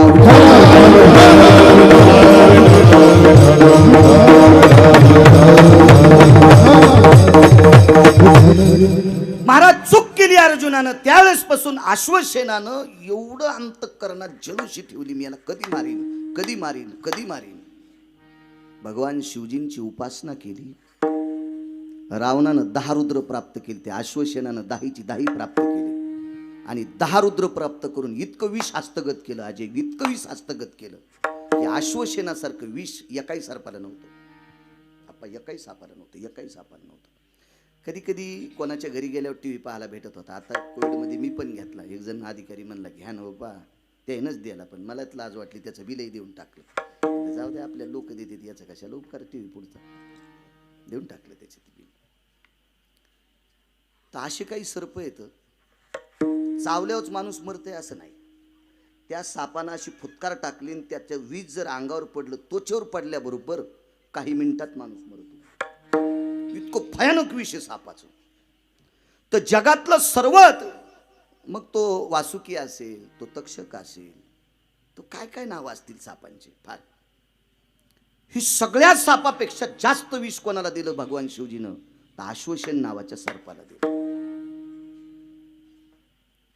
महाराज चूक केली अर्जुनानं. त्यावेळेस पासून अश्वसेनानं एवढं अंतःकरणात जलुशी ठेवली मी याला कधी मारीन कधी मारीन कधी मारीन. भगवान शिवजींची उपासना केली. रावणानं 10 रुद्र प्राप्त केली. त्या अश्वसेनानं 10ची 10 प्राप्त केली आणि 10 रुद्र प्राप्त करून इतकं विष हस्तगत केलं. अजय इतकं विष हस्तगत केलं की अश्वसेनासारखं विष एकाही सर्पाला नव्हतं. आपण एकाही सापाला नव्हतं. एकाही सापाला नव्हतं. कधी कधी कोणाच्या घरी गेल्यावर टी व्ही पाहायला भेटत होता. आता कोविडमध्ये मी पण घेतला. एक जण अधिकारी म्हणला घ्या ना बाबा, त्यानंच द्यायला, पण मला लाज वाटली. त्याचं बिलही देऊन टाकलं. जाऊ दे आपल्या लोक देतात याचं कशाला उपकार. टी व्ही पुढचा देऊन टाकलं त्याचे ते बिल. तर असे काही सर्प येतं. चावल्यावरच माणूस मरतंय असं नाही. त्या सापानं अशी फुटकार टाकली आणि त्याचं वीज जर अंगावर पडलं, त्वचेवर पडल्याबरोबर काही मिनिटात माणूस मरतो. इतकं भयानक विषय सापाचं. तर जगातलं सर्वात, मग तो वासुकी असेल, तो तक्षक असेल, तो काय काय नाव असतील सापांचे फार. ही सगळ्या सापापेक्षा जास्त विष कोणाला दिलं भगवान शिवजीनं? अश्वसेन नावाच्या सर्पाला दिलं.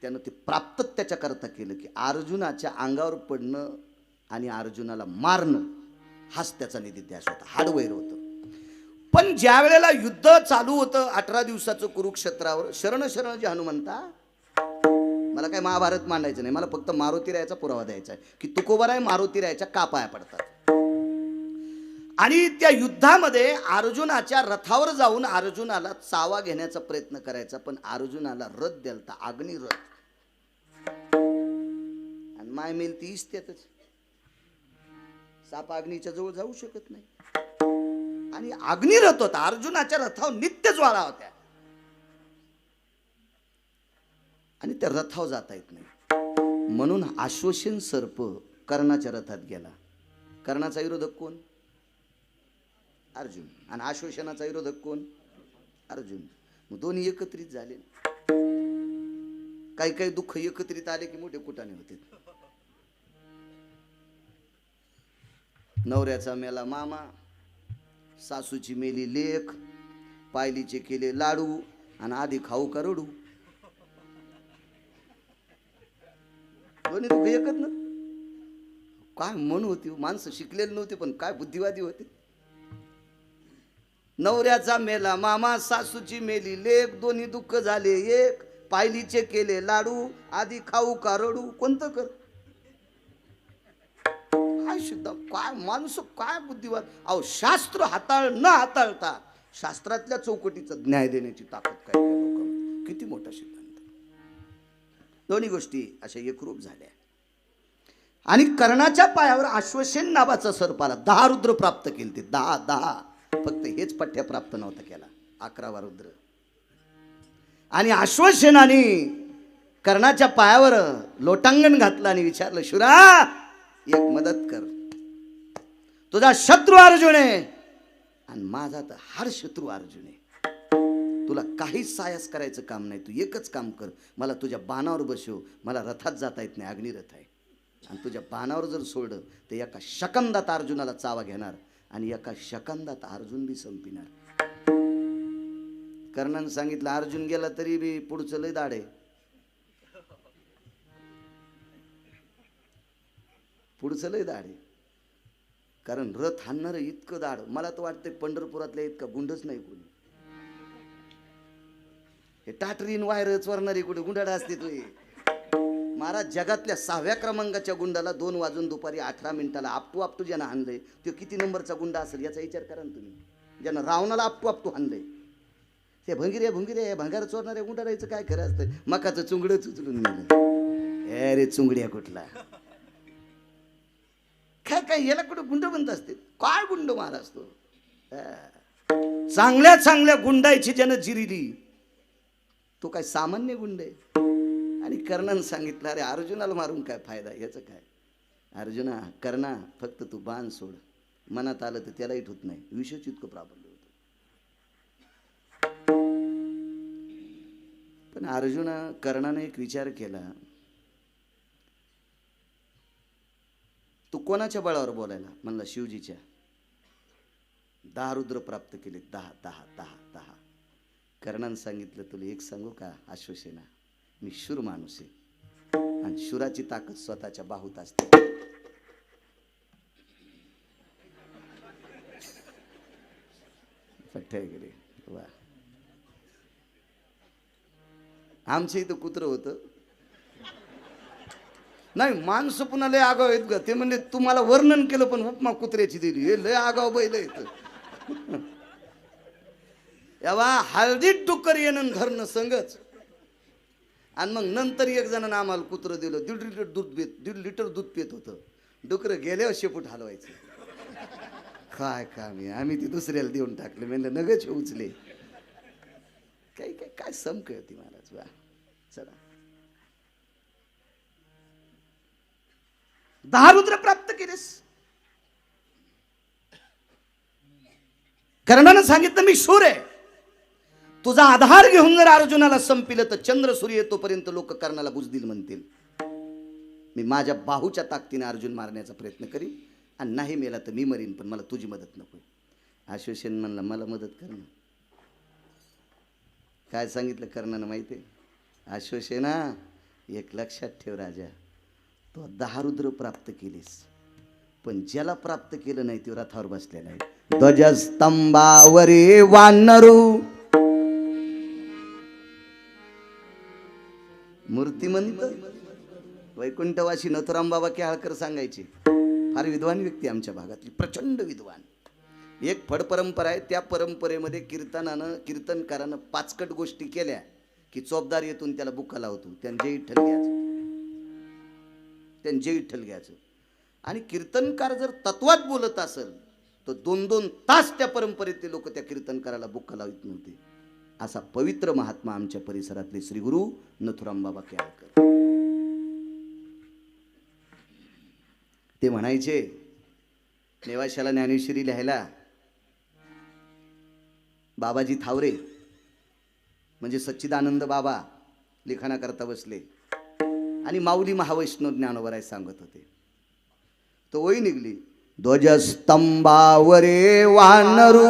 त्यानं ते प्राप्त त्याच्याकरता केलं की अर्जुनाच्या अंगावर पडणं आणि अर्जुनाला मारणं हाच त्याचा निधिध्यास होता. हाडवैर होतं. पण ज्या वेळेला युद्ध चालू होतं 18 दिवसाचं कुरुक्षेत्रावर, शरण शरण जे हनुमंता, मला काय महाभारत मांडायचं नाही. मला फक्त मारुती रायाचा पुरावा द्यायचा आहे की तुकोबराय मारुती रायाच्या का पाया पडतात. आणि त्या युद्धामध्ये अर्जुनाच्या रथावर जाऊन अर्जुनाला चावा घेण्याचा प्रयत्न करायचा, पण अर्जुनाला रथ द्यालता, अग्निरथ. आणि माय मेल तीच त्यातच. साप अग्नीच्या जवळ जाऊ शकत नाही. आणि अग्निरथ होता. अर्जुनाच्या रथावर नित्य ज्वाळा होत्या आणि त्या रथावर जाता येत नाही. म्हणून अश्वसेन सर्प कर्णाच्या रथात गेला. कर्णाचा विरोधक कोण? अर्जुन. आणि अश्वसेनाचा विरोधक कोण? अर्जुन. मग दोन्ही एकत्रित झाले. काही काही दुःख एकत्रित आले की मोठे कुटाणे होते. नवऱ्याचा मेला मामा, सासूची मेली लेक, पायलीचे केले लाडू आणि आधी खाऊ का रडू. दोन्ही दुःख एकच ना. काय मन होती, माणसं शिकलेली नव्हती पण काय बुद्धिवादी होते. नवऱ्याचा मेला मामा, सासूची मेली लेक, दोन्ही दुःख झाले एक, पायलीचे केले लाडू, आधी खाऊ का रडू, कोणतं कर. काय शुद्ध, काय माणूस, काय बुद्धिवाद. अहो शास्त्र न हाताळता शास्त्रातल्या चौकटीचा न्याय देण्याची ताकद काय त्या लोकांना. किती मोठा सिद्धांत. दोन्ही गोष्टी अशा एकरूप झाल्या. आणि कर्णाच्या पायावर अश्वसेन नावाचा सर्प आला. 10 रुद्र प्राप्त केले ते. 10 फक्त हेच पठ्य प्राप्त नव्हता केला. 11वा रुद्र. आणि अश्वसेनाने कर्णाच्या पायावर लोटांगण घातलं आणि विचारलं, शुरा एक मदत कर. तुझा शत्रू अर्जुन आहे आणि माझा तर हार शत्रू अर्जुन आहे. तुला काहीच सायास करायचं काम नाही. तू एकच काम कर, मला तुझ्या बाणावर बसव. मला रथात जाता येत नाही, अग्निरथ आहे. आणि तुझ्या बाणावर जर सोडलं तर एका शकंदात अर्जुनाला चावा घेणार आणि एका शकंदात अर्जुन बी संपिणार. कर्णानं सांगितलं, अर्जुन गेला तरी बी पुढचं लय दाढ आहे. पुढचं लय दाढ आहे. कारण रथ हाणणार इतकं दाढ, मला तर वाटतंय पंढरपुरातल्या इतकं गुंडच नाही कोणी. हे टाटरीन वायर चोरणारी कुठे गुंडाड असते तू. महाराज जगातल्या 6व्या क्रमांकाच्या गुंडाला 2 वाजून दुपारी 18 मिनिटाला आपटू ज्यानं हाणलंय तो किती नंबरचा गुंडा असेल याचा विचार करा ना तुम्ही. ज्यानं रावणाला आपटू हाणलंय ते भंगिरे भंगार चोरणाऱ्या गुंडाळायचं काय खरं असतं. मकाचं चुंगडच उचलून नेलं. अरे चुंगड्या कुठला काय याला कुठं गुंड बनत असते. काय गुंड महाराज तो. चांगल्या गुंडायची ज्यानं जिरिली तो काय सामान्य गुंड आहे. आणि कर्णानं सांगितलं, अरे अर्जुनाला मारून काय फायदा, याचं काय. अर्जुना कर्णा फक्त तू बाण सोड. मनात आलं तर त्यालाही ठुत नाही. विषयच इतकं प्राबल्य होतं. पण कर्णाने एक विचार केला, तू कोणाच्या बळावर बोलायला. म्हणला शिवजीच्या. 10 रुद्र प्राप्त केले. 10. कर्णानं सांगितलं, तुला एक सांगू का अश्वसेना, मी शूर माणूस आहे आणि शूराची ताकद स्वतःच्या बाहूत असते. पठ्ठ्या गेले. वा. आमच्या इथं कुत्रं होतं. नाही माणसं पुन्हा लय आगाव आहेत ग. ते म्हणले तुम्हाला वर्णन केलं पण उपमा कुत्र्याची दिली. हे लय आगाव बैल येत. यावा हळदीत डुक्कर येणं धरणं संगच. आणि मग नंतर एक जणांना आम्हाला कुत्रं दिलं. 1.5 लिटर दूध पित होतं. डुकरं गेल्यावर शेपूट हलवायचं. काय काम आहे. आम्ही ती दुसऱ्याला देऊन टाकले. म्हणलं नगच उचले. काय समक होती महाराज. वा चला. 10 रुद्र प्राप्त केलेस. कर्णानं सांगितलं, मी शूर आहे. तुझा आधार घेऊन जर अर्जुनाला संपिलं तर चंद्र सूर्य येतोपर्यंत लोक कर्णाला बुजदिल म्हणतील. मी माझ्या बाहूच्या ताकदीने अर्जुन मारण्याचा प्रयत्न करीन आणि नाही मेला तर मी मरीन, पण मला तुझी मदत नको. अश्वसेन म्हणला, मला मदत कर ना. काय सांगितलं कर्णानं माहिती आहे. अश्वसेना एक लक्षात ठेव राजा, तो 10 रुद्र प्राप्त केलीस पण ज्याला प्राप्त केलं नाही तो रथावर बसलेला आहे. ध्वजस्तंभावरी वानरू मूर्तिमंत वैकुंठवासी नथुराम बाबा केळकर सांगायचे. फार विद्वान व्यक्ती आमच्या भागातली, प्रचंड विद्वान. एक फड परंपरा आहे. त्या परंपरेमध्ये कीर्तनकारानं 5 गोष्टी केल्या की चोपदार येतून त्याला बुक्का लावतो. त्यांचे विठ्ठल घ्यायचं. आणि कीर्तनकार जर तत्वात बोलत असेल तर 2-2 तास त्या परंपरेतले लोक त्या कीर्तनकाराला बुक्का लावित नव्हते. असा पवित्र महात्मा आमच्या परिसरातले श्री गुरु नथुराम बाबा केळकर. ते म्हणायचे नेवाशाला ज्ञानेश्वरी लिहायला बाबाजी थावरे म्हणजे सच्चिदानंद बाबा लिखाणा करता बसले आणि माऊली महावैष्णव ज्ञानोबराय सांगत होते. तो ओळी निघली, ध्वजस्तंभावरे वानरू.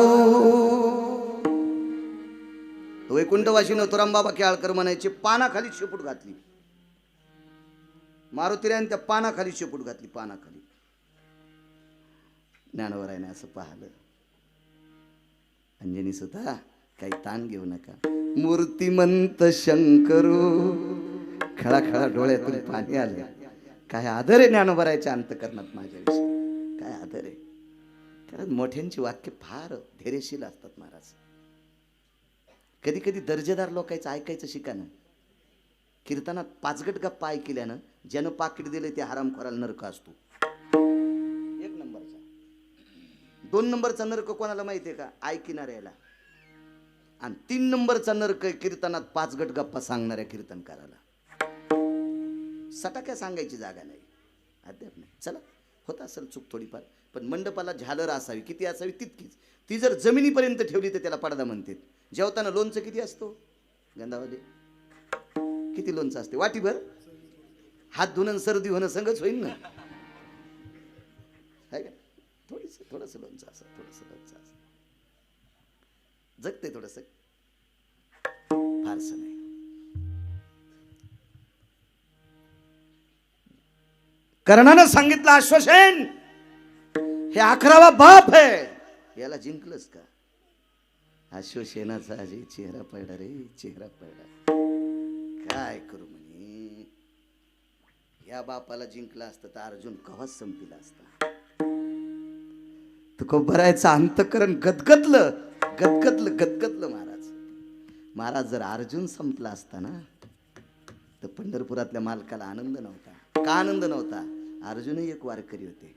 वैकुंठवासी तुरामबाबा केळकर म्हणायचे, पानाखाली शेपूट घातली. मारुतीरायने त्या पानाखाली शेपूट घातली, पानाखाली. ज्ञानोबरायने असं पाहिलं, अंजनी सुद्धा काही ताण घेऊ नका, मूर्तिमंत शंकरू. खळाखळा डोळ्यातून पाणी आले. काय आदर आहे ज्ञानोबरायच्या अंतकरणात माझ्याविषयी, काय आदर आहे. कारण मोठ्यांची वाक्य फार धैर्यशील असतात महाराज. कधी कधी दर्जेदार लोकांचं ऐकायचं शिकानं. कीर्तनात 5 गट गप्पा ऐकल्यानं ज्यानं पाकिट दिले ते हरामखोराला नरक असतो. 1 नंबरचा. 2 नंबरचा नरक कोणाला माहितीये का? ऐकणाऱ्याला. आणि 3 नंबरचा नरक कीर्तनात 5 गट गप्पा सांगणाऱ्या कीर्तनकाराला. सटाक्या सांगायची जागा नाही, अद्याप नाही. चला, होत असेल चूक थोडीफार, पण मंडपाला झालर असावी. किती असावी? तितकीच. ती जर जमिनीपर्यंत ठेवली तर त्याला पडदा म्हणतात. जेवताना लोणचं किती असतो गंधावाले? किती लोणचं असते? वाटीभर. हात धुणं सर्दी होणं संगच होईल ना, आहे का? थोडस लोणचं असं, थोडस लोणचं असं जगते, थोडस फारस नाही. कर्णानं सांगितलं, अश्वसेन हे 11वा बाप आहे, याला जिंकलंस का? अश्वसेनाचा अजय चेहरा पडला रे, चेहरा पडला. काय करू म्हणे, या बापाला जिंकला असतं तर अर्जुन कवाच संपला असता. तुकोबरायचं अंतकरण गदगदलं, गदगदलं, गदगदलं महाराज. महाराज जर अर्जुन संपला असता ना तर पंढरपुरातल्या मालकाला आनंद नव्हता. का आनंद नव्हता? अर्जुनही एक वारकरी होते.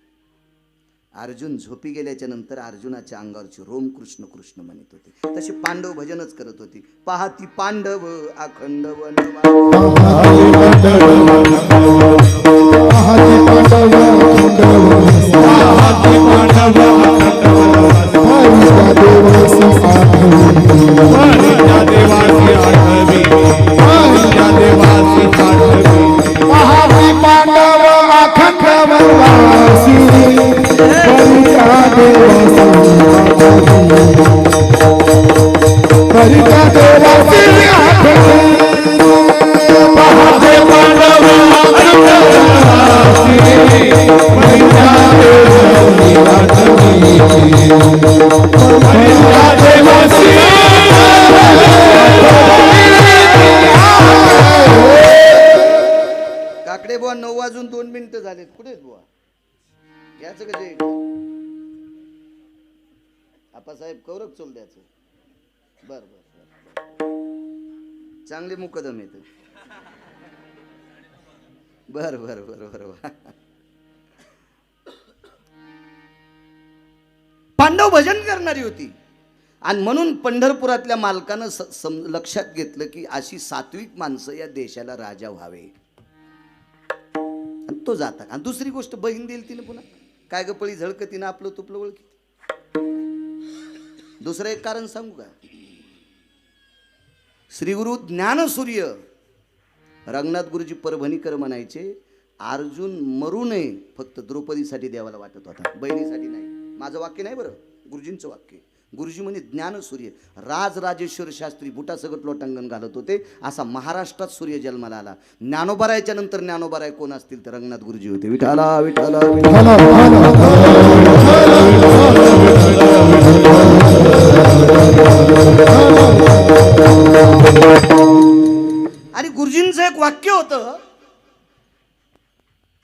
अर्जुन झोपी गेल्याच्या नंतर अर्जुनाच्या अंगावरची रोम कृष्ण कृष्ण म्हणत होते. तशी पांडव भजनच करत होती. पाहती पांडव अखंड वनवा. काकडे बुवा 9 वाजून 2 मिनिटं झालेत. कुठे आहेत बुवा? घ्यायचं का जे आपासाहेब कौरक चोल द्यायचं. बर बर बर, चांगले मुकदम येत. बर बर बर बर. पांडव भजन करणारी होती आणि म्हणून पंढरपुरातल्या मालकानं लक्षात घेतलं की अशी सात्विक माणसं या देशाला राजा व्हावे. आणि तो जाता. आणि दुसरी गोष्ट बहीण देईल तिने पुन्हा काय गपळी झळक तिनं आपलं तुपलं ओळखी. दुसरं एक कारण सांगू का? श्री गुरु ज्ञानसूर्य रंगनाथ गुरुजी परभणीकर म्हणायचे, अर्जुन मरू नये फक्त द्रौपदीसाठी देवाला वाटत होता, बहिणीसाठी नाही. माझं वाक्य नाही बरं, गुरुजींचं वाक्य. गुरुजी म्हणे ज्ञानसूर्य राजराजेश्वर शास्त्री बुटासगट लोटांगण घालत होते, असा महाराष्ट्रात सूर्य जन्माला आला. ज्ञानोबारायच्या नंतर ज्ञानोबाराय कोण असतील तर रंगनाथ गुरुजी होते. विठाला विठाला आणि गुरुजींचं एक वाक्य होतं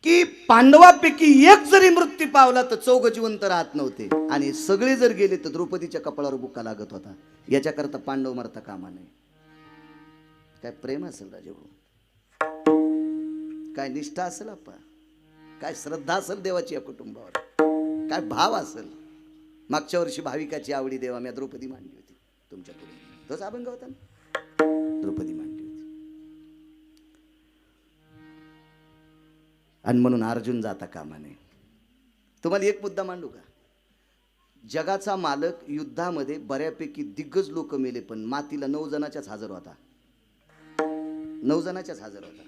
की पांडवापैकी एक जरी मृत्यू पावला तर 4 जिवंत राहत नव्हते आणि सगळे जर गेले तर द्रौपदीच्या कपाळावर बुक्का लागत होता. याच्याकरता पांडव मरता कामा नये. काय प्रेम असेल राजेभाऊ, काय निष्ठा असेल आपा, काय श्रद्धा असेल देवाची या कुटुंबावर, काय भाव असेल. मागच्या वर्षी भाविकाची आवडी देवा मी द्रौपदी मांडली होती तुमच्या पुढे. तोच अभंग होता ना, द्रौपदी मांडली होती. आणि म्हणून अर्जुन जाता कामा नये. तुम्हाला एक मुद्दा मांडू का? जगाचा मालक युद्धामध्ये बऱ्यापैकी दिग्गज लोक मेले पण मातीला 9 जणाच्याच हजर होता. 9 जणाच्याच हजर होता,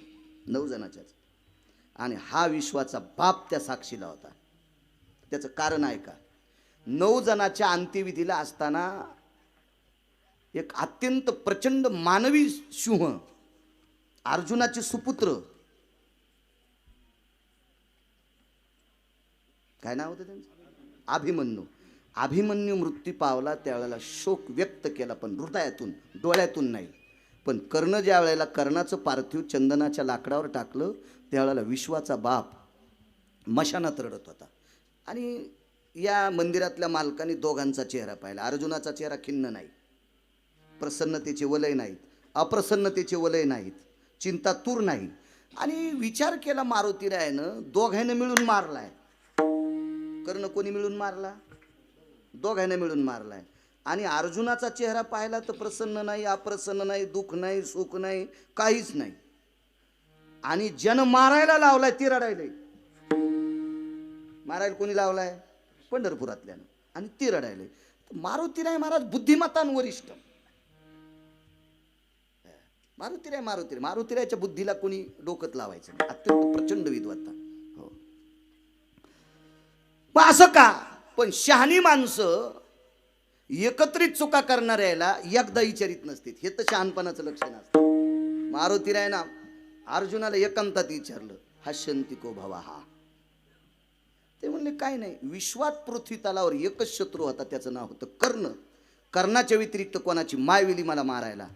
9 जणाच्याच. आणि हा विश्वाचा बाप त्या साक्षीला होता. त्याचं कारण आहे का, 9 जणाच्या अंत्यविधीला असताना एक अत्यंत प्रचंड मानवी सिंह, अर्जुनाचे सुपुत्र, काय नाव होतं त्यांचं, अभिमन्यू मृत्यू पावला. त्यावेळेला शोक व्यक्त केला, पण हृदयातून, डोळ्यातून नाही. पण कर्ण ज्या वेळेला कर्णाचं पार्थिव चंदनाच्या लाकडावर टाकलं, त्यावेळेला विश्वाचा बाप मशानात रडत होता. आणि या मंदिरातल्या मालकाने दोघांचा चेहरा पाहिला. अर्जुनाचा चेहरा खिन्न नाही, प्रसन्नतेचे वलय नाहीत, अप्रसन्नतेचे वलय नाहीत, चिंतातूर नाही. आणि विचार केला मारुतीरायानं, दोघांना मिळून मारलाय. कर्ण कोणी मिळून मारला, दोघांना मिळून मारलाय. आणि अर्जुनाचा चेहरा पाहिला तर प्रसन्न नाही, अप्रसन्न नाही, दुःख नाही, सुख नाही, काहीच नाही. आणि जन मारायला लावलाय ते रडायले. मारायला कोणी लावलाय, पंढरपुरातल्यानं, आणि ते रडायले. मारुतीराय महाराज बुद्धिमत्तान वरिष्ठ. मारुतीरायाच्या बुद्धीला कोणी डोकत लावायचं नाही. अत्यंत प्रचंड विद्वत्ता. हो, मग असं का, पण शहाणी माणसं एकत्रित चुका करणाऱ्याला एकदा विचारित नसतील. हे तर शहाणपणाचं लक्षण असतं. मारुतीरायना अर्जुनाला एकांतात विचारलं, हशंती को भवाहा. ते म्हणले काय नाही, विश्वात पृथ्वी तलावर एकच शत्रू होता, त्याचं नाव होतं कर्ण. कर्णाच्या व्यतिरिक्त कोणाची मायविली मला मारायला.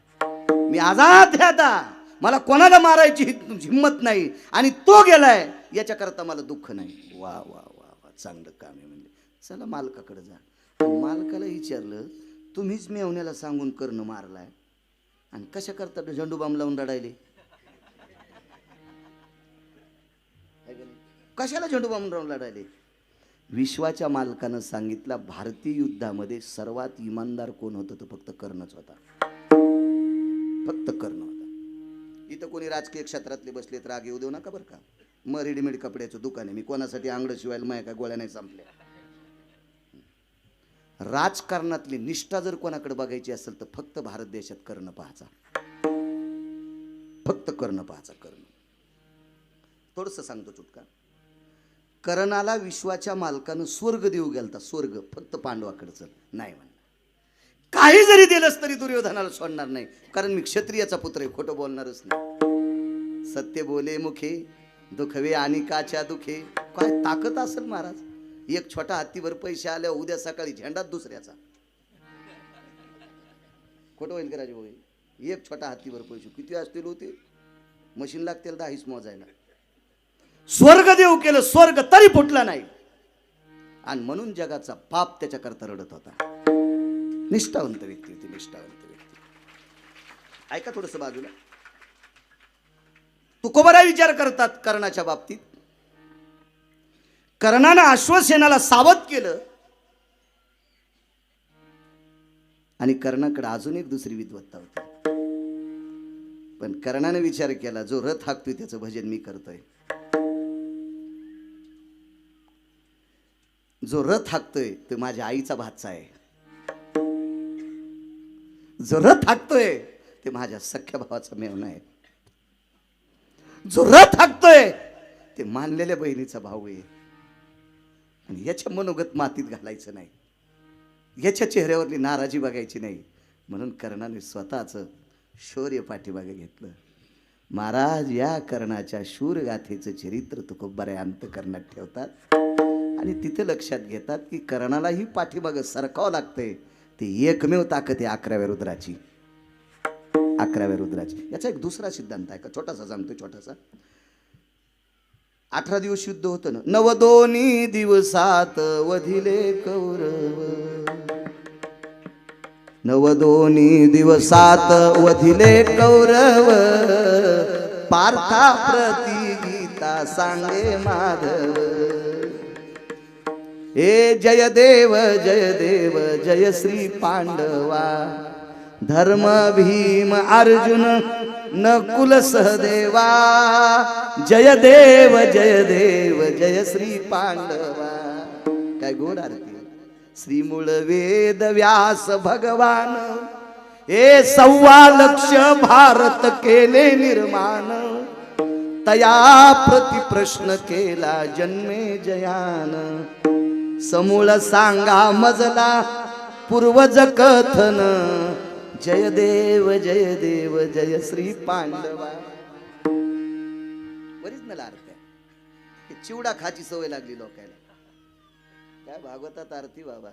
मी आजाद आहे आता, मला कोणाला मारायची हिंमत नाही, आणि तो गेलाय याच्याकरता मला दुःख नाही. वा वा वा वा, चांगलं काम आहे. म्हणजे चला मालकाकडे जा. मालकाला विचारलं, तुम्हीच मेवण्याला सांगून कर्ण मारलाय, आणि कशा करता झेंडूबाम लावून रडायले, कशाला झेंडूबाम लावून रडायले. विश्वाच्या मालकानं सांगितलं, भारतीय युद्धामध्ये सर्वात इमानदार कोण होतं तर फक्त कर्णच होता, फक्त कर्ण होता. इथं कोणी राजकीय क्षेत्रातले बसले तर राग येऊ देऊ नका बरं का. मग रेडीमेड कपड्याचं दुकान आहे, मी कोणासाठी अंगड शिवायला माझ्या काय गोळ्या नाही संपल्या. राजकारणातली निष्ठा जर कोणाकडे बघायची असेल तर फक्त भारत देशात कर्ण पाहायचा, फक्त कर्ण पाहायचा. कर्ण थोडंसं सांगतो चुटका. कर्णाला विश्वाच्या मालकानं स्वर्ग देऊ गेलता, स्वर्ग, फक्त पांडवाकडे चल नाही म्हणलं. काही जरी दिलंस तरी दुर्योधनाला सोडणार नाही, कारण मी क्षत्रियाचा पुत्र आहे, खोटं बोलणारच नाही. सत्य बोले मुखे, दुखवे आणि काच्या दुखे. काय ताकद असेल महाराज. एक छोटा हत्तीवर पैसे आले, उद्या सकाळी झेंडात दुसऱ्याचा. खोटं होईल का राजभाऊ? एक छोटा हत्तीवर पैसे किती असतील होते, मशीन लागतील 10 मोजायला. स्वर्ग देऊ केलं, स्वर्ग तरी फुटला नाही, आणि म्हणून जगाचा बाप त्याच्याकरता रडत होता. निष्ठावंत व्यक्ती होती, निष्ठावंत व्यक्ती. ऐका थोडस बाजूला. तुकोबाराय विचार करतात कर्णाच्या बाबतीत. कर्णानं अश्वसेनाला सावध केलं, आणि कर्णाकडे अजून एक दुसरी विद्वत्ता होती. पण कर्णाने विचार केला, जो रथ हाकतोय त्याचं भजन मी करतोय, जो रथ हाकतोय तो माझ्या आईचा भाचा आहे, जो रथ हाकतोय ते माझ्या सख्या भावाचा मेवणा आहे, जो रथ हाकतोय ते मानलेल्या बहिणीचा भाऊ आहे. आणि याच्या मनोगत मातीत घालायचं नाही, याच्या चेहऱ्यावरली नाराजी बघायची नाही. म्हणून कर्णाने स्वतःचं शौर्य पाठीमागे घेतलं. महाराज या कर्णाच्या शूरगाथेचं चरित्र तुकोबाराय अंतःकरणात ठेवतात, आणि तिथे लक्षात घेतात की कर्णालाही पाठीमागं सरकावं लागतंय. ते एकमेव ताकद आहे 11व्या रुद्राची, 11व्या रुद्राची. याचा एक दुसरा सिद्धांत आहे का, छोटासा सांगतोय, छोटासा. 18 दिवस युद्ध होतं ना. 9 दिवसात वधिले कौरव, 9 दिवसात वधिले कौरव, पार्था प्रती गीता सांगे माधव. हे जय देव जय देव जय श्री पांडवा, धर्म भीम अर्जुन नकुल सहदेवा, जय देव जय देव जय श्री पांडवा. काय गोड आरती. श्री मूळ वेद व्यास भगवान, हे 1.25 भारत केले निर्माण, तया प्रति प्रश्न केला जन्मे जयान. समूळ सांगा मजला पूर्वज कथन, जय देव जय श्री पांडवा. ओरिजिनल अर्थ आहे. हे चिवडा खाची सवय लागली लोकांना. काय भागवतात आरती बाबा,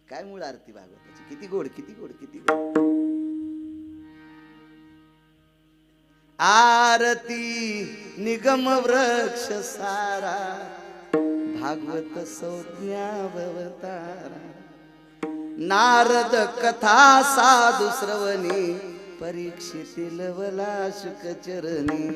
काय मूळ आरती भागवताची, किती गोड किती गोड किती गोड. आरती निगम वृक्ष सारा, भागवत संज्ञावतारा. नारद कथा साधु श्रवणी, परीक्षितील वला शुक चरणी.